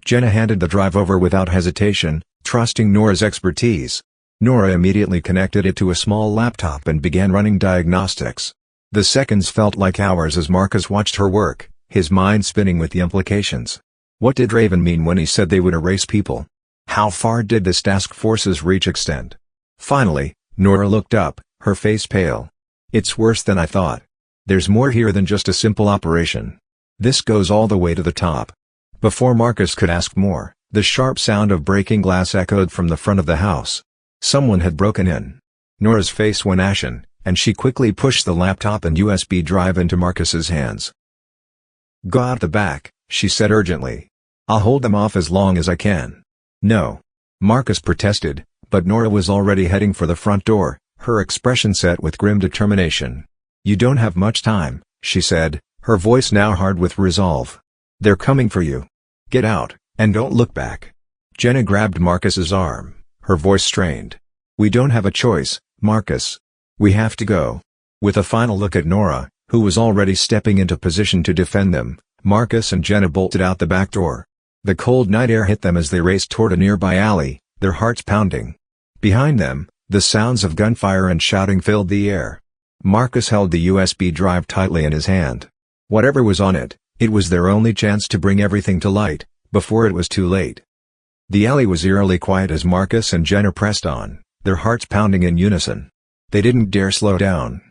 Jenna handed the drive over without hesitation, trusting Nora's expertise. Nora immediately connected it to a small laptop and began running diagnostics. The seconds felt like hours as Marcus watched her work, his mind spinning with the implications. What did Raven mean when he said they would erase people? How far did this task force's reach extend? Finally, Nora looked up, her face pale. It's worse than I thought. There's more here than just a simple operation. This goes all the way to the top. Before Marcus could ask more, the sharp sound of breaking glass echoed from the front of the house. Someone had broken in. Nora's face went ashen, and she quickly pushed the laptop and USB drive into Marcus's hands. Go out the back, she said urgently. I'll hold them off as long as I can. No. Marcus protested, but Nora was already heading for the front door, her expression set with grim determination. You don't have much time, she said, her voice now hard with resolve. They're coming for you. Get out, and don't look back. Jenna grabbed Marcus's arm, her voice strained. We don't have a choice, Marcus. We have to go. With a final look at Nora, who was already stepping into position to defend them, Marcus and Jenna bolted out the back door. The cold night air hit them as they raced toward a nearby alley, their hearts pounding. Behind them, the sounds of gunfire and shouting filled the air. Marcus held the USB drive tightly in his hand. Whatever was on it, it was their only chance to bring everything to light, before it was too late. The alley was eerily quiet as Marcus and Jenna pressed on, their hearts pounding in unison. They didn't dare slow down.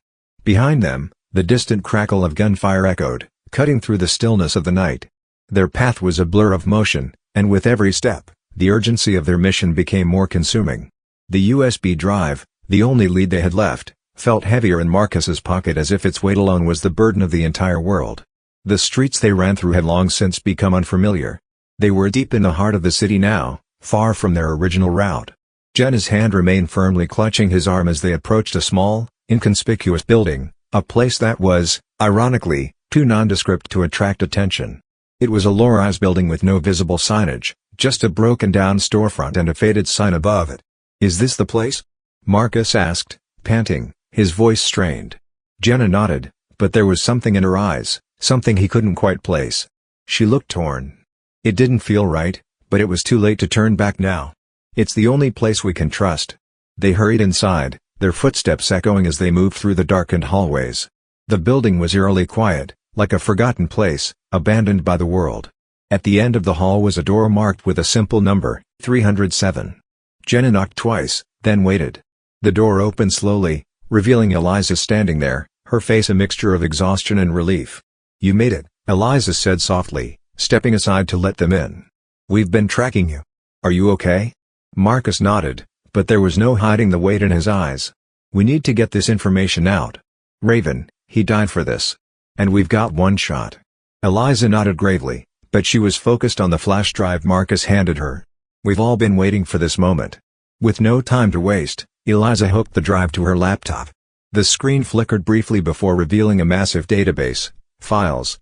Behind them, the distant crackle of gunfire echoed, cutting through the stillness of the night. Their path was a blur of motion, and with every step, the urgency of their mission became more consuming. The USB drive, the only lead they had left, felt heavier in Marcus's pocket as if its weight alone was the burden of the entire world. The streets they ran through had long since become unfamiliar. They were deep in the heart of the city now, far from their original route. Jenna's hand remained firmly clutching his arm as they approached a small, inconspicuous building, a place that was, ironically, too nondescript to attract attention. It was a low-rise building with no visible signage, just a broken-down storefront and a faded sign above it. "Is this the place?" Marcus asked, panting, his voice strained. Jenna nodded, but there was something in her eyes, something he couldn't quite place. She looked torn. It didn't feel right, but it was too late to turn back now. "It's the only place we can trust." They hurried inside, their footsteps echoing as they moved through the darkened hallways. The building was eerily quiet, like a forgotten place, abandoned by the world. At the end of the hall was a door marked with a simple number, 307. Jenna knocked twice, then waited. The door opened slowly, revealing Eliza standing there, her face a mixture of exhaustion and relief. "You made it," Eliza said softly, stepping aside to let them in. "We've been tracking you. Are you okay?" Marcus nodded, but there was no hiding the weight in his eyes. "We need to get this information out. Raven, he died for this. And we've got one shot." Eliza nodded gravely, but she was focused on the flash drive Marcus handed her. "We've all been waiting for this moment." With no time to waste, Eliza hooked the drive to her laptop. The screen flickered briefly before revealing a massive database, files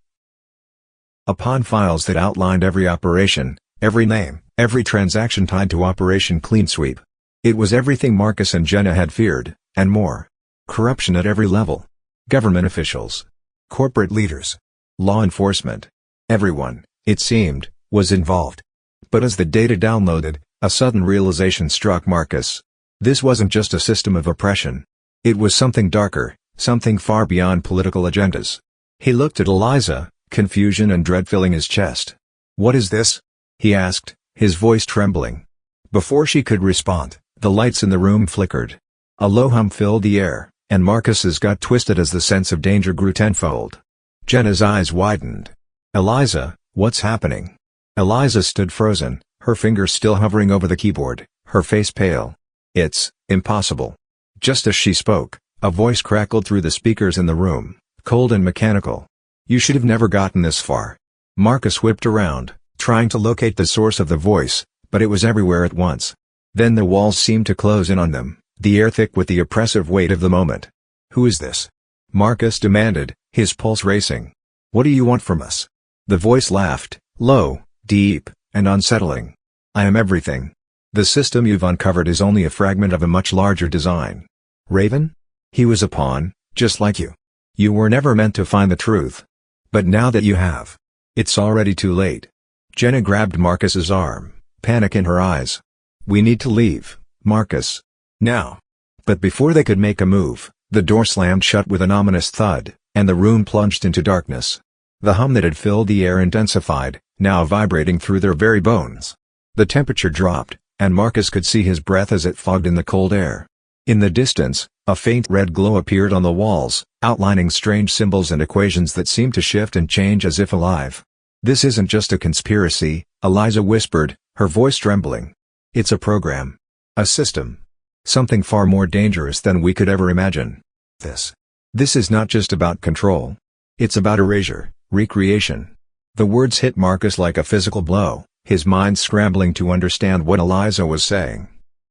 upon files that outlined every operation, every name, every transaction tied to Operation Clean Sweep. It was everything Marcus and Jenna had feared, and more. Corruption at every level. Government officials. Corporate leaders. Law enforcement. Everyone, it seemed, was involved. But as the data downloaded, a sudden realization struck Marcus. This wasn't just a system of oppression. It was something darker, something far beyond political agendas. He looked at Eliza, confusion and dread filling his chest. "What is this?" he asked, his voice trembling. Before she could respond, the lights in the room flickered. A low hum filled the air, and Marcus's gut twisted as the sense of danger grew tenfold. Jenna's eyes widened. "Eliza, what's happening?" Eliza stood frozen, her fingers still hovering over the keyboard, her face pale. "It's impossible." Just as she spoke, a voice crackled through the speakers in the room, cold and mechanical. "You should have never gotten this far." Marcus whipped around, trying to locate the source of the voice, but it was everywhere at once. Then the walls seemed to close in on them, the air thick with the oppressive weight of the moment. "Who is this?" Marcus demanded, his pulse racing. "What do you want from us?" The voice laughed, low, deep, and unsettling. "I am everything. The system you've uncovered is only a fragment of a much larger design." "Raven? He was a pawn, just like you. You were never meant to find the truth. But now that you have, it's already too late." Jenna grabbed Marcus's arm, panic in her eyes. "We need to leave, Marcus. Now." But before they could make a move, the door slammed shut with an ominous thud, and the room plunged into darkness. The hum that had filled the air intensified, now vibrating through their very bones. The temperature dropped, and Marcus could see his breath as it fogged in the cold air. In the distance, a faint red glow appeared on the walls, outlining strange symbols and equations that seemed to shift and change as if alive. "This isn't just a conspiracy," Eliza whispered, her voice trembling. "It's a program. A system. Something far more dangerous than we could ever imagine. This is not just about control. It's about erasure, recreation." The words hit Marcus like a physical blow, his mind scrambling to understand what Eliza was saying.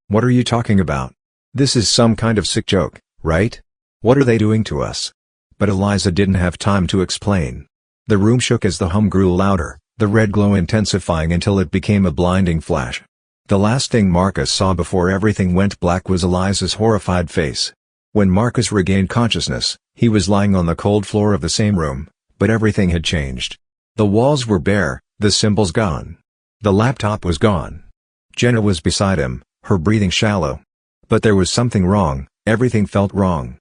"What are you talking about? This is some kind of sick joke, right? What are they doing to us?" But Eliza didn't have time to explain. The room shook as the hum grew louder, the red glow intensifying until it became a blinding flash. The last thing Marcus saw before everything went black was Eliza's horrified face. When Marcus regained consciousness, he was lying on the cold floor of the same room, but everything had changed. The walls were bare, the symbols gone. The laptop was gone. Jenna was beside him, her breathing shallow. But there was something wrong, everything felt wrong.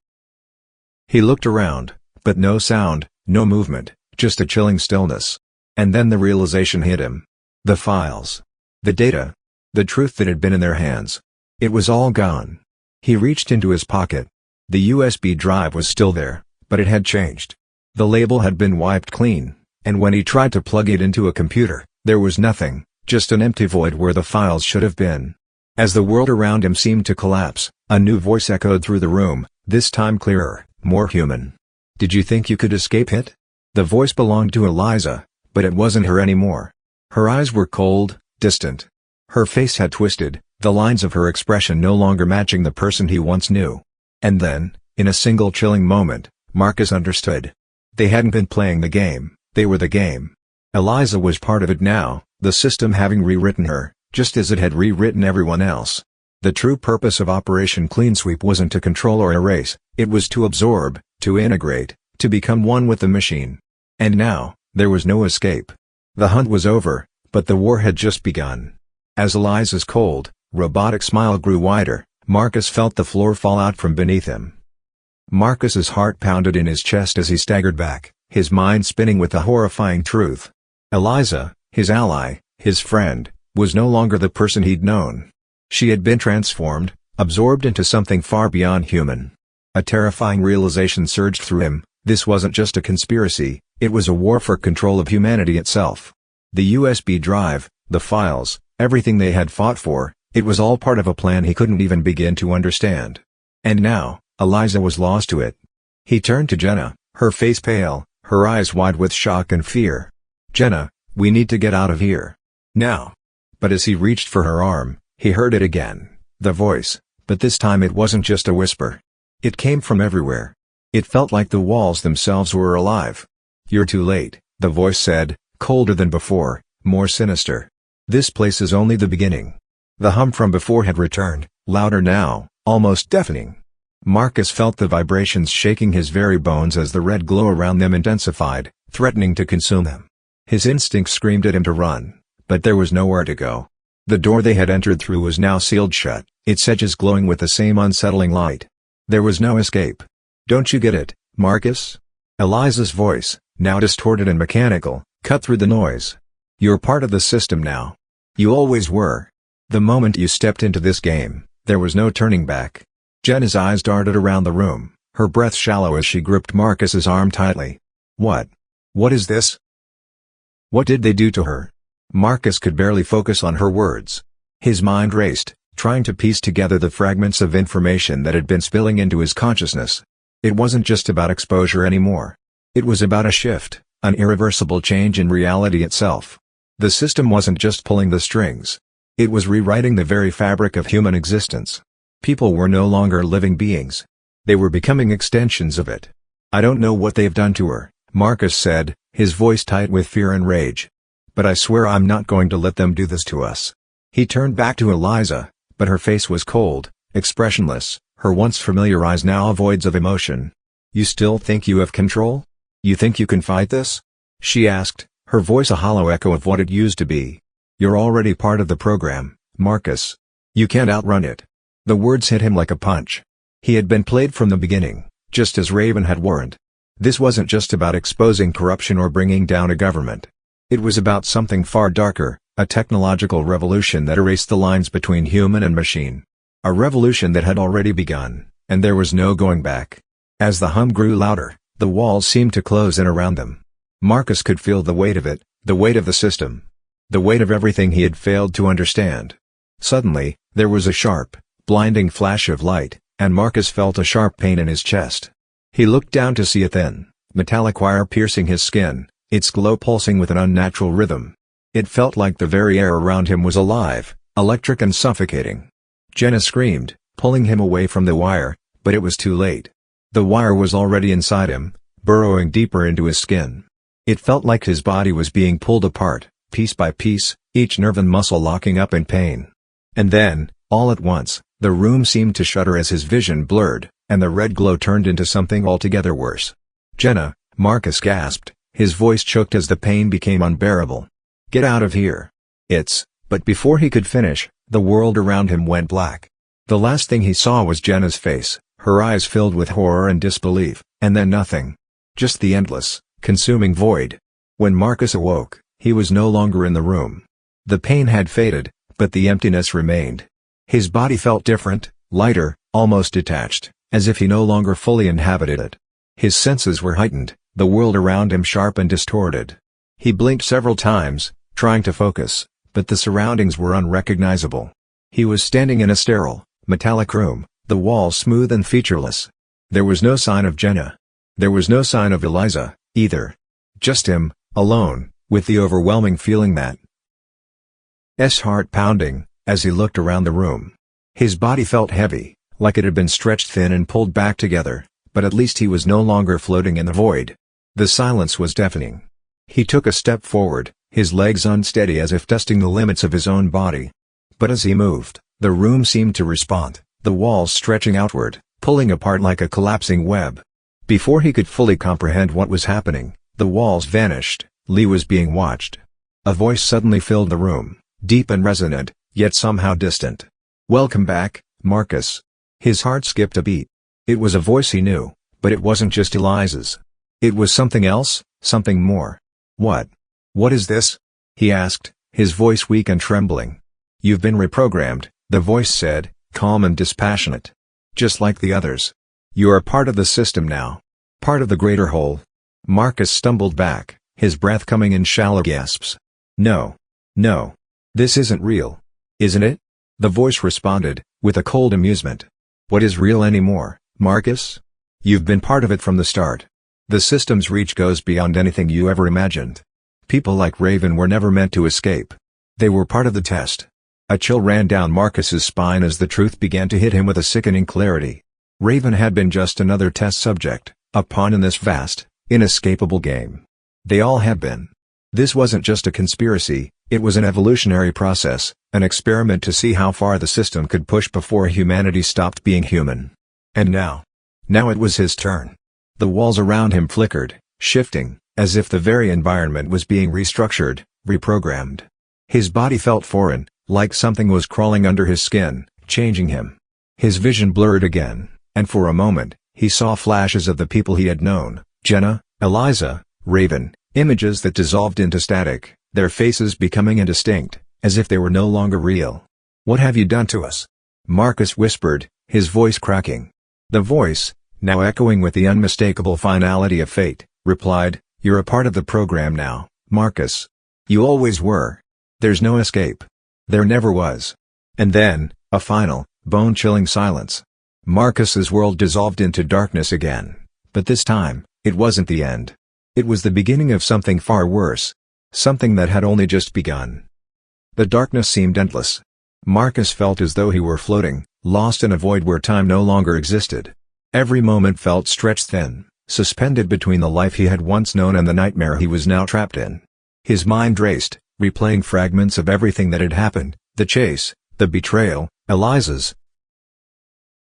He looked around, but no sound, no movement, just a chilling stillness. And then the realization hit him. The files. The data. The truth that had been in their hands. It was all gone. He reached into his pocket. The USB drive was still there, but it had changed. The label had been wiped clean, and when he tried to plug it into a computer, there was nothing, just an empty void where the files should have been. As the world around him seemed to collapse, a new voice echoed through the room, This time clearer, more human. "Did you think you could escape it?" The voice belonged to Eliza, but it wasn't her anymore. Her eyes were cold, distant. Her face had twisted, the lines of her expression no longer matching the person he once knew. And then, in a single chilling moment, Marcus understood. They hadn't been playing the game, they were the game. Eliza was part of it now, the system having rewritten her, just as it had rewritten everyone else. The true purpose of Operation Clean Sweep wasn't to control or erase, it was to absorb, to integrate, to become one with the machine. And now, there was no escape. The hunt was over, but the war had just begun. As Eliza's cold, robotic smile grew wider, Marcus felt the floor fall out from beneath him. Marcus's heart pounded in his chest as he staggered back, his mind spinning with the horrifying truth. Eliza, his ally, his friend, was no longer the person he'd known. She had been transformed, absorbed into something far beyond human. A terrifying realization surged through him: this wasn't just a conspiracy, it was a war for control of humanity itself. The USB drive, the files, everything they had fought for, it was all part of a plan he couldn't even begin to understand. And now, Eliza was lost to it. He turned to Jenna, her face pale, her eyes wide with shock and fear. "Jenna, we need to get out of here. Now." But as he reached for her arm, he heard it again, the voice, but this time it wasn't just a whisper. It came from everywhere. It felt like the walls themselves were alive. "You're too late," the voice said, colder than before, more sinister. "This place is only the beginning." The hum from before had returned, louder now, almost deafening. Marcus felt the vibrations shaking his very bones as the red glow around them intensified, threatening to consume them. His instincts screamed at him to run, but there was nowhere to go. The door they had entered through was now sealed shut, its edges glowing with the same unsettling light. There was no escape. "Don't you get it, Marcus?" Eliza's voice, now distorted and mechanical, cut through the noise. "You're part of the system now. You always were. The moment you stepped into this game, there was no turning back." Jenna's eyes darted around the room, her breath shallow as she gripped Marcus's arm tightly. What is this? What did they do to her?" Marcus could barely focus on her words. His mind raced, trying to piece together the fragments of information that had been spilling into his consciousness. It wasn't just about exposure anymore. It was about a shift, an irreversible change in reality itself. The system wasn't just pulling the strings. It was rewriting the very fabric of human existence. People were no longer living beings. They were becoming extensions of it. "I don't know what they've done to her," Marcus said, his voice tight with fear and rage. "But I swear I'm not going to let them do this to us." He turned back to Eliza, but her face was cold, expressionless, her once familiar eyes now voids of emotion. "You still think you have control? You think you can fight this?" she asked, her voice a hollow echo of what it used to be. "You're already part of the program, Marcus. You can't outrun it." The words hit him like a punch. He had been played from the beginning, just as Raven had warned. This wasn't just about exposing corruption or bringing down a government. It was about something far darker, a technological revolution that erased the lines between human and machine. A revolution that had already begun, and there was no going back. As the hum grew louder, the walls seemed to close in around them. Marcus could feel the weight of it, the weight of the system. The weight of everything he had failed to understand. Suddenly, there was a sharp, blinding flash of light, and Marcus felt a sharp pain in his chest. He looked down to see a thin, metallic wire piercing his skin, its glow pulsing with an unnatural rhythm. It felt like the very air around him was alive, electric and suffocating. Jenna screamed, pulling him away from the wire, but it was too late. The wire was already inside him, burrowing deeper into his skin. It felt like his body was being pulled apart, piece by piece, each nerve and muscle locking up in pain. And then, all at once, the room seemed to shudder as his vision blurred, and the red glow turned into something altogether worse. "Jenna," Marcus gasped, his voice choked as the pain became unbearable. "Get out of here. But before he could finish, the world around him went black. The last thing he saw was Jenna's face, her eyes filled with horror and disbelief, and then nothing. Just the endless, consuming void. When Marcus awoke, he was no longer in the room. The pain had faded, but the emptiness remained. His body felt different, lighter, almost detached, as if he no longer fully inhabited it. His senses were heightened, the world around him sharp and distorted. He blinked several times, trying to focus, but the surroundings were unrecognizable. He was standing in a sterile, metallic room, the walls smooth and featureless. There was no sign of Jenna. There was no sign of Eliza, either. Just him, alone, with the overwhelming feeling that heart pounding, as he looked around the room. His body felt heavy, like it had been stretched thin and pulled back together, but at least he was no longer floating in the void. The silence was deafening. He took a step forward, his legs unsteady as if testing the limits of his own body. But as he moved, the room seemed to respond, the walls stretching outward, pulling apart like a collapsing web. Before he could fully comprehend what was happening, the walls vanished. Lee was being watched. A voice suddenly filled the room, deep and resonant, yet somehow distant. "Welcome back, Marcus." His heart skipped a beat. It was a voice he knew, but it wasn't just Eliza's. It was something else, something more. "What? What is this?" he asked, his voice weak and trembling. "You've been reprogrammed," the voice said, calm and dispassionate. "Just like the others. You are part of the system now. Part of the greater whole." Marcus stumbled back, his breath coming in shallow gasps. "No. No. This isn't real. Isn't it?" The voice responded, with a cold amusement. "What is real anymore, Marcus? You've been part of it from the start. The system's reach goes beyond anything you ever imagined. People like Raven were never meant to escape. They were part of the test." A chill ran down Marcus's spine as the truth began to hit him with a sickening clarity. Raven had been just another test subject, a pawn in this vast, inescapable game. They all had been. This wasn't just a conspiracy, it was an evolutionary process, an experiment to see how far the system could push before humanity stopped being human. And now it was his turn. The walls around him flickered, shifting, as if the very environment was being restructured, reprogrammed. His body felt foreign, like something was crawling under his skin, changing him. His vision blurred again, and for a moment, he saw flashes of the people he had known, Jenna, Eliza, Raven, images that dissolved into static, their faces becoming indistinct, as if they were no longer real. "What have you done to us?" Marcus whispered, his voice cracking. The voice, now echoing with the unmistakable finality of fate, replied, "You're a part of the program now, Marcus. You always were. There's no escape. There never was." And then, a final, bone-chilling silence. Marcus's world dissolved into darkness again, but this time, it wasn't the end. It was the beginning of something far worse. Something that had only just begun. The darkness seemed endless. Marcus felt as though he were floating, lost in a void where time no longer existed. Every moment felt stretched thin, suspended between the life he had once known and the nightmare he was now trapped in. His mind raced, replaying fragments of everything that had happened, the chase, the betrayal, Eliza's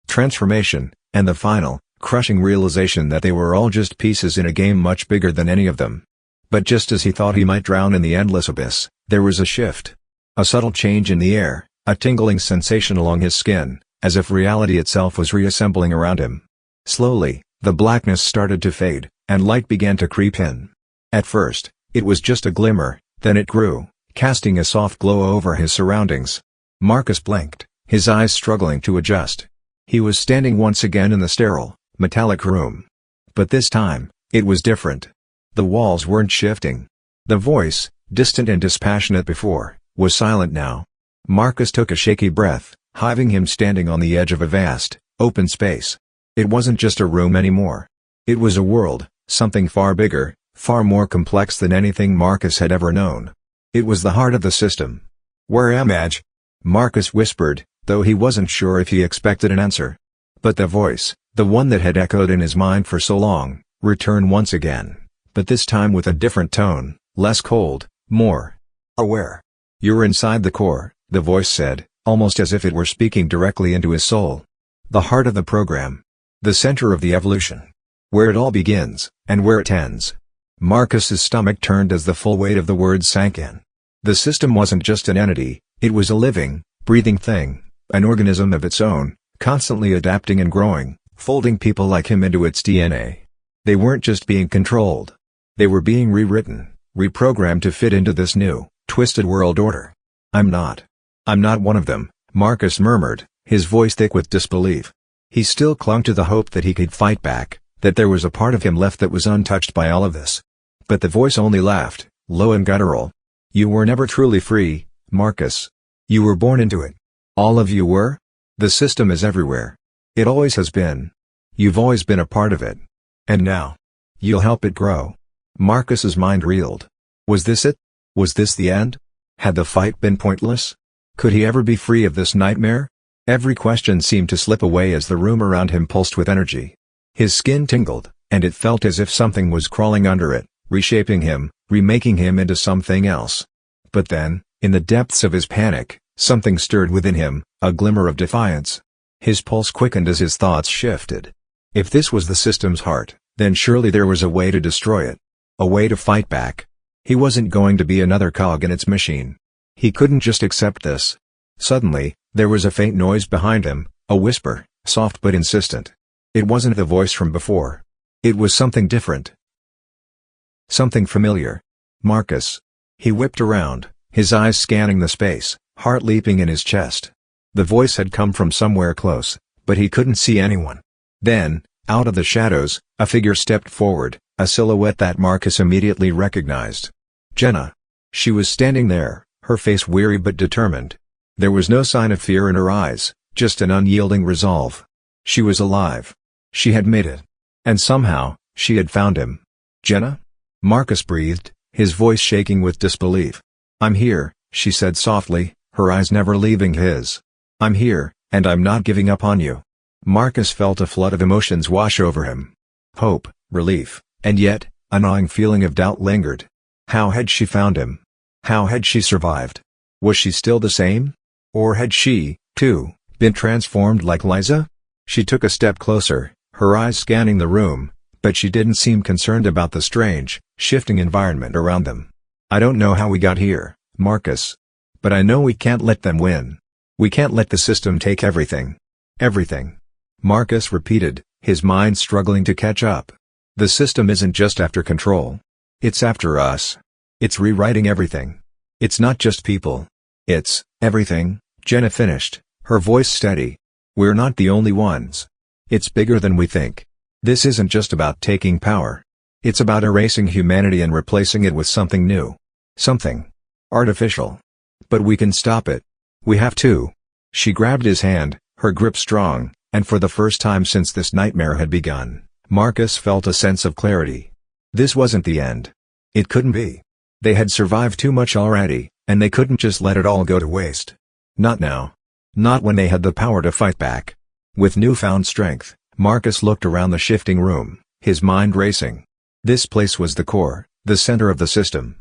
transformation, and the final, crushing realization that they were all just pieces in a game much bigger than any of them. But just as he thought he might drown in the endless abyss, there was a shift. A subtle change in the air, a tingling sensation along his skin, as if reality itself was reassembling around him. Slowly, the blackness started to fade, and light began to creep in. At first, it was just a glimmer, then it grew, casting a soft glow over his surroundings. Marcus blinked, his eyes struggling to adjust. He was standing once again in the sterile, metallic room. But this time, it was different. The walls weren't shifting. The voice, distant and dispassionate before, was silent now. Marcus took a shaky breath, having him standing on the edge of a vast, open space. It wasn't just a room anymore. It was a world, something far bigger, far more complex than anything Marcus had ever known. It was the heart of the system. "Where am I?" Marcus whispered, though he wasn't sure if he expected an answer. But the voice, the one that had echoed in his mind for so long, returned once again, but this time with a different tone, less cold, more aware. "You're inside the core," the voice said, almost as if it were speaking directly into his soul. "The heart of the program. The center of the evolution. Where it all begins, and where it ends." Marcus's stomach turned as the full weight of the words sank in. The system wasn't just an entity, it was a living, breathing thing, an organism of its own, constantly adapting and growing, folding people like him into its DNA. They weren't just being controlled. They were being rewritten, reprogrammed to fit into this new, twisted world order. I'm not one of them," Marcus murmured, his voice thick with disbelief. He still clung to the hope that he could fight back, that there was a part of him left that was untouched by all of this. But the voice only laughed, low and guttural. "You were never truly free, Marcus. You were born into it. All of you were. The system is everywhere. It always has been. You've always been a part of it. And now, you'll help it grow. Marcus's mind reeled. Was this it? Was this the end? Had the fight been pointless? Could he ever be free of this nightmare? Every question seemed to slip away as the room around him pulsed with energy. His skin tingled, and it felt as if something was crawling under it, reshaping him, remaking him into something else. But then, in the depths of his panic, something stirred within him, a glimmer of defiance. His pulse quickened as his thoughts shifted. If this was the system's heart, then surely there was a way to destroy it. A way to fight back. He wasn't going to be another cog in its machine. He couldn't just accept this. Suddenly, there was a faint noise behind him, a whisper, soft but insistent. It wasn't the voice from before. It was something different. Something familiar. Marcus. He whipped around, his eyes scanning the space, heart leaping in his chest. The voice had come from somewhere close, but he couldn't see anyone. Then, out of the shadows, a figure stepped forward, a silhouette that Marcus immediately recognized. Jenna. She was standing there, her face weary but determined. There was no sign of fear in her eyes, just an unyielding resolve. She was alive. She had made it. And somehow, she had found him. Jenna? Marcus breathed, his voice shaking with disbelief. I'm here, she said softly, her eyes never leaving his. I'm here, and I'm not giving up on you. Marcus felt a flood of emotions wash over him. Hope, relief, and yet, a gnawing feeling of doubt lingered. How had she found him? How had she survived? Was she still the same? Or had she, too, been transformed like Liza? She took a step closer, her eyes scanning the room, but she didn't seem concerned about the strange, shifting environment around them. I don't know how we got here, Marcus. But I know we can't let them win. We can't let the system take everything. Everything. Marcus repeated, his mind struggling to catch up. The system isn't just after control. It's after us. It's rewriting everything. It's not just people. It's everything, Jenna finished, her voice steady. We're not the only ones. It's bigger than we think. This isn't just about taking power. It's about erasing humanity and replacing it with something new. Something artificial. But we can stop it. We have to. She grabbed his hand, her grip strong, and for the first time since this nightmare had begun, Marcus felt a sense of clarity. This wasn't the end. It couldn't be. They had survived too much already, and they couldn't just let it all go to waste. Not now. Not when they had the power to fight back. With newfound strength, Marcus looked around the shifting room, his mind racing. This place was the core, the center of the system.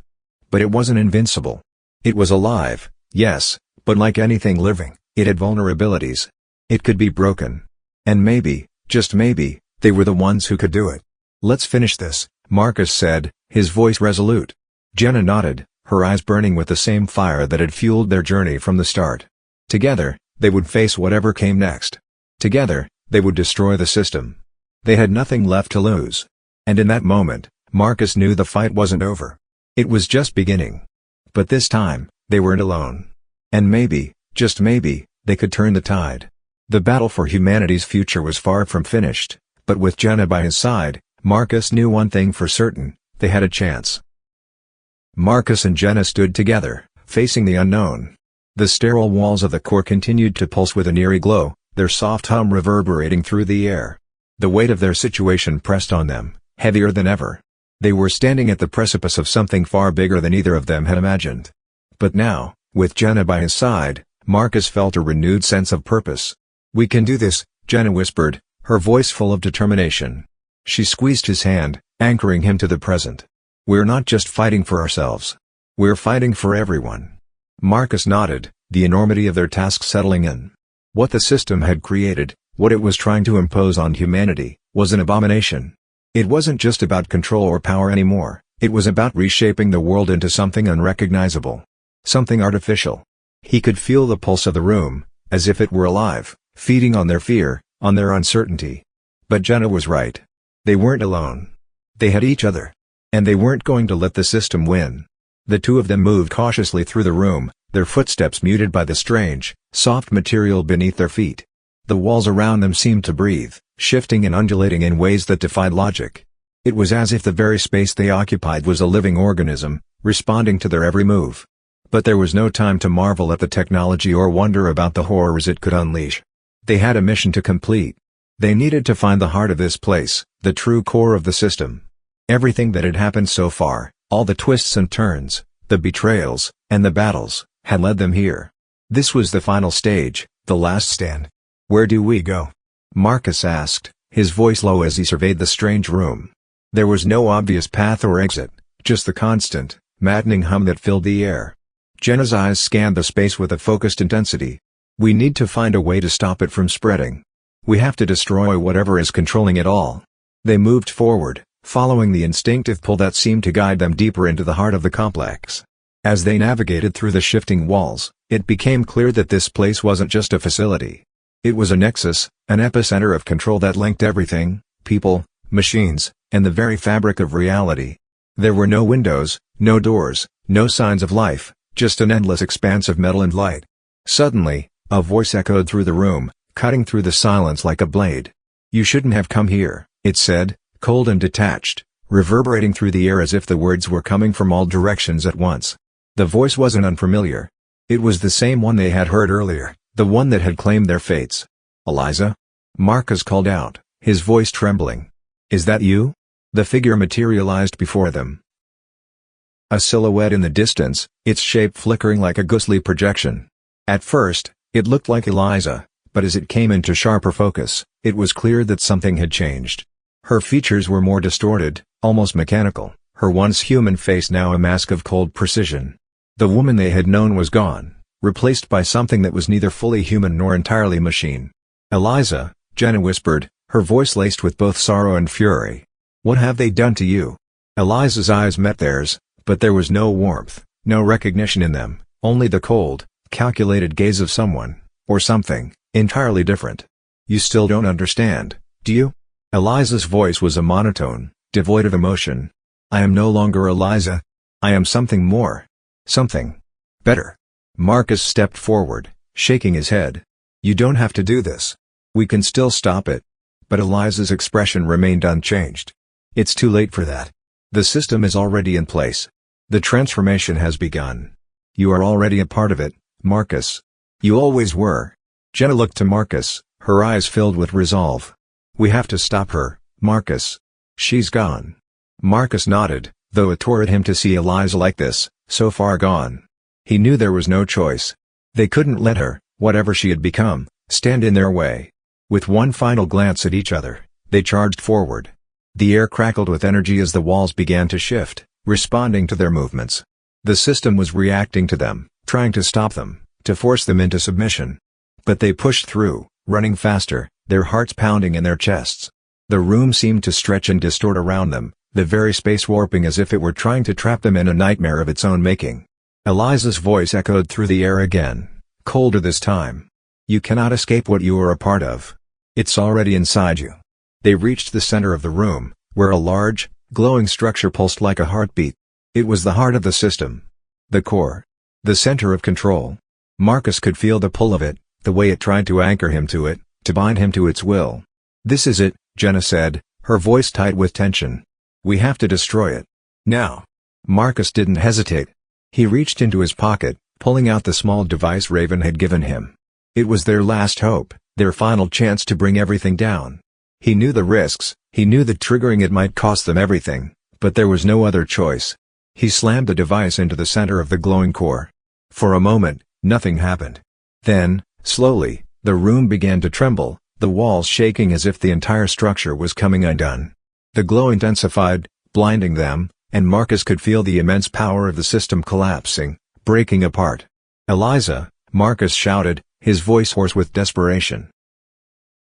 But it wasn't invincible. It was alive, yes, but like anything living, it had vulnerabilities. It could be broken. And maybe, just maybe, they were the ones who could do it. Let's finish this, Marcus said, his voice resolute. Jenna nodded, her eyes burning with the same fire that had fueled their journey from the start. Together, they would face whatever came next. Together, they would destroy the system. They had nothing left to lose. And in that moment, Marcus knew the fight wasn't over. It was just beginning. But this time, they weren't alone. And maybe, just maybe, they could turn the tide. The battle for humanity's future was far from finished, but with Jenna by his side, Marcus knew one thing for certain, they had a chance. Marcus and Jenna stood together, facing the unknown. The sterile walls of the core continued to pulse with an eerie glow, their soft hum reverberating through the air. The weight of their situation pressed on them, heavier than ever. They were standing at the precipice of something far bigger than either of them had imagined. But now, with Jenna by his side, Marcus felt a renewed sense of purpose. We can do this, Jenna whispered, her voice full of determination. She squeezed his hand, anchoring him to the present. We're not just fighting for ourselves. We're fighting for everyone. Marcus nodded, the enormity of their task settling in. What the system had created, what it was trying to impose on humanity, was an abomination. It wasn't just about control or power anymore, it was about reshaping the world into something unrecognizable. Something artificial. He could feel the pulse of the room, as if it were alive, feeding on their fear, on their uncertainty. But Jenna was right. They weren't alone. They had each other. And they weren't going to let the system win. The two of them moved cautiously through the room, their footsteps muted by the strange, soft material beneath their feet. The walls around them seemed to breathe, shifting and undulating in ways that defied logic. It was as if the very space they occupied was a living organism, responding to their every move. But there was no time to marvel at the technology or wonder about the horrors it could unleash. They had a mission to complete. They needed to find the heart of this place, the true core of the system. Everything that had happened so far, all the twists and turns, the betrayals, and the battles, had led them here. This was the final stage, the last stand. "Where do we go?" Marcus asked, his voice low as he surveyed the strange room. There was no obvious path or exit, just the constant, maddening hum that filled the air. Jenna's eyes scanned the space with a focused intensity. "We need to find a way to stop it from spreading. We have to destroy whatever is controlling it all." They moved forward, following the instinctive pull that seemed to guide them deeper into the heart of the complex. As they navigated through the shifting walls, it became clear that this place wasn't just a facility. It was a nexus, an epicenter of control that linked everything: people, machines, and the very fabric of reality. There were no windows, no doors, no signs of life, just an endless expanse of metal and light. Suddenly, a voice echoed through the room, cutting through the silence like a blade. "You shouldn't have come here," it said, cold and detached, reverberating through the air as if the words were coming from all directions at once. The voice wasn't unfamiliar. It was the same one they had heard earlier, the one that had claimed their fates. "Eliza?" Marcus called out, his voice trembling. "Is that you?" The figure materialized before them. A silhouette in the distance, its shape flickering like a ghostly projection. At first, it looked like Eliza, but as it came into sharper focus, it was clear that something had changed. Her features were more distorted, almost mechanical, her once human face now a mask of cold precision. The woman they had known was gone, replaced by something that was neither fully human nor entirely machine. "Eliza," Jenna whispered, her voice laced with both sorrow and fury. "What have they done to you?" Eliza's eyes met theirs, but there was no warmth, no recognition in them, only the cold, calculated gaze of someone, or something, entirely different. "You still don't understand, do you?" Eliza's voice was a monotone, devoid of emotion. "I am no longer Eliza. I am something more. Something better." Marcus stepped forward, shaking his head. "You don't have to do this. We can still stop it." But Eliza's expression remained unchanged. "It's too late for that. The system is already in place. The transformation has begun. You are already a part of it, Marcus. You always were." Jenna looked to Marcus, her eyes filled with resolve. "We have to stop her, Marcus. She's gone." Marcus nodded, though it tore at him to see Eliza like this, so far gone. He knew there was no choice. They couldn't let her, whatever she had become, stand in their way. With one final glance at each other, they charged forward. The air crackled with energy as the walls began to shift, responding to their movements. The system was reacting to them, trying to stop them, to force them into submission. But they pushed through, running faster, their hearts pounding in their chests. The room seemed to stretch and distort around them, the very space warping as if it were trying to trap them in a nightmare of its own making. Eliza's voice echoed through the air again, colder this time. "You cannot escape what you are a part of. It's already inside you." They reached the center of the room, where a large, glowing structure pulsed like a heartbeat. It was the heart of the system. The core. The center of control. Marcus could feel the pull of it, the way it tried to anchor him to it, to bind him to its will. "This is it," Jenna said, her voice tight with tension. "We have to destroy it. Now." Marcus didn't hesitate. He reached into his pocket, pulling out the small device Raven had given him. It was their last hope, their final chance to bring everything down. He knew the risks, he knew that triggering it might cost them everything, but there was no other choice. He slammed the device into the center of the glowing core. For a moment, nothing happened. Then, slowly, the room began to tremble, the walls shaking as if the entire structure was coming undone. The glow intensified, blinding them, and Marcus could feel the immense power of the system collapsing, breaking apart. "Eliza," Marcus shouted, his voice hoarse with desperation.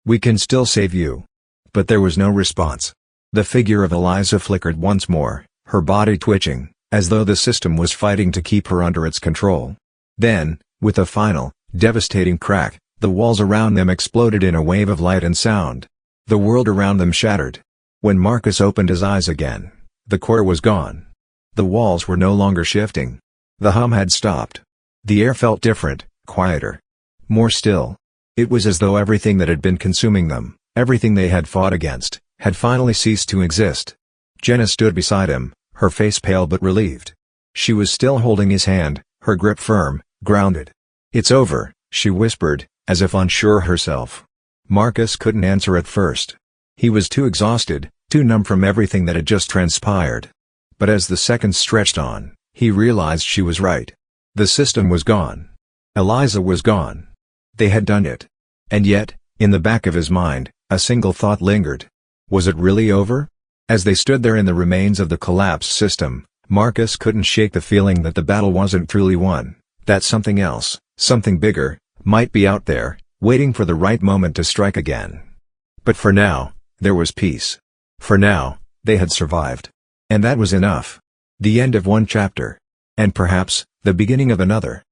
"We can still save you." But there was no response. The figure of Eliza flickered once more, her body twitching, as though the system was fighting to keep her under its control. Then, with a final, devastating crack, the walls around them exploded in a wave of light and sound. The world around them shattered. When Marcus opened his eyes again, the core was gone. The walls were no longer shifting. The hum had stopped. The air felt different, quieter. More still. It was as though everything that had been consuming them, everything they had fought against, had finally ceased to exist. Jenna stood beside him, her face pale but relieved. She was still holding his hand, her grip firm, grounded. "It's over," she whispered, as if unsure herself. Marcus couldn't answer at first. He was too exhausted, too numb from everything that had just transpired. But as the seconds stretched on, he realized she was right. The system was gone. Eliza was gone. They had done it. And yet, in the back of his mind, a single thought lingered. Was it really over? As they stood there in the remains of the collapsed system, Marcus couldn't shake the feeling that the battle wasn't truly won, that something else, something bigger, might be out there, waiting for the right moment to strike again. But for now, there was peace. For now, they had survived. And that was enough. The end of one chapter. And perhaps, the beginning of another.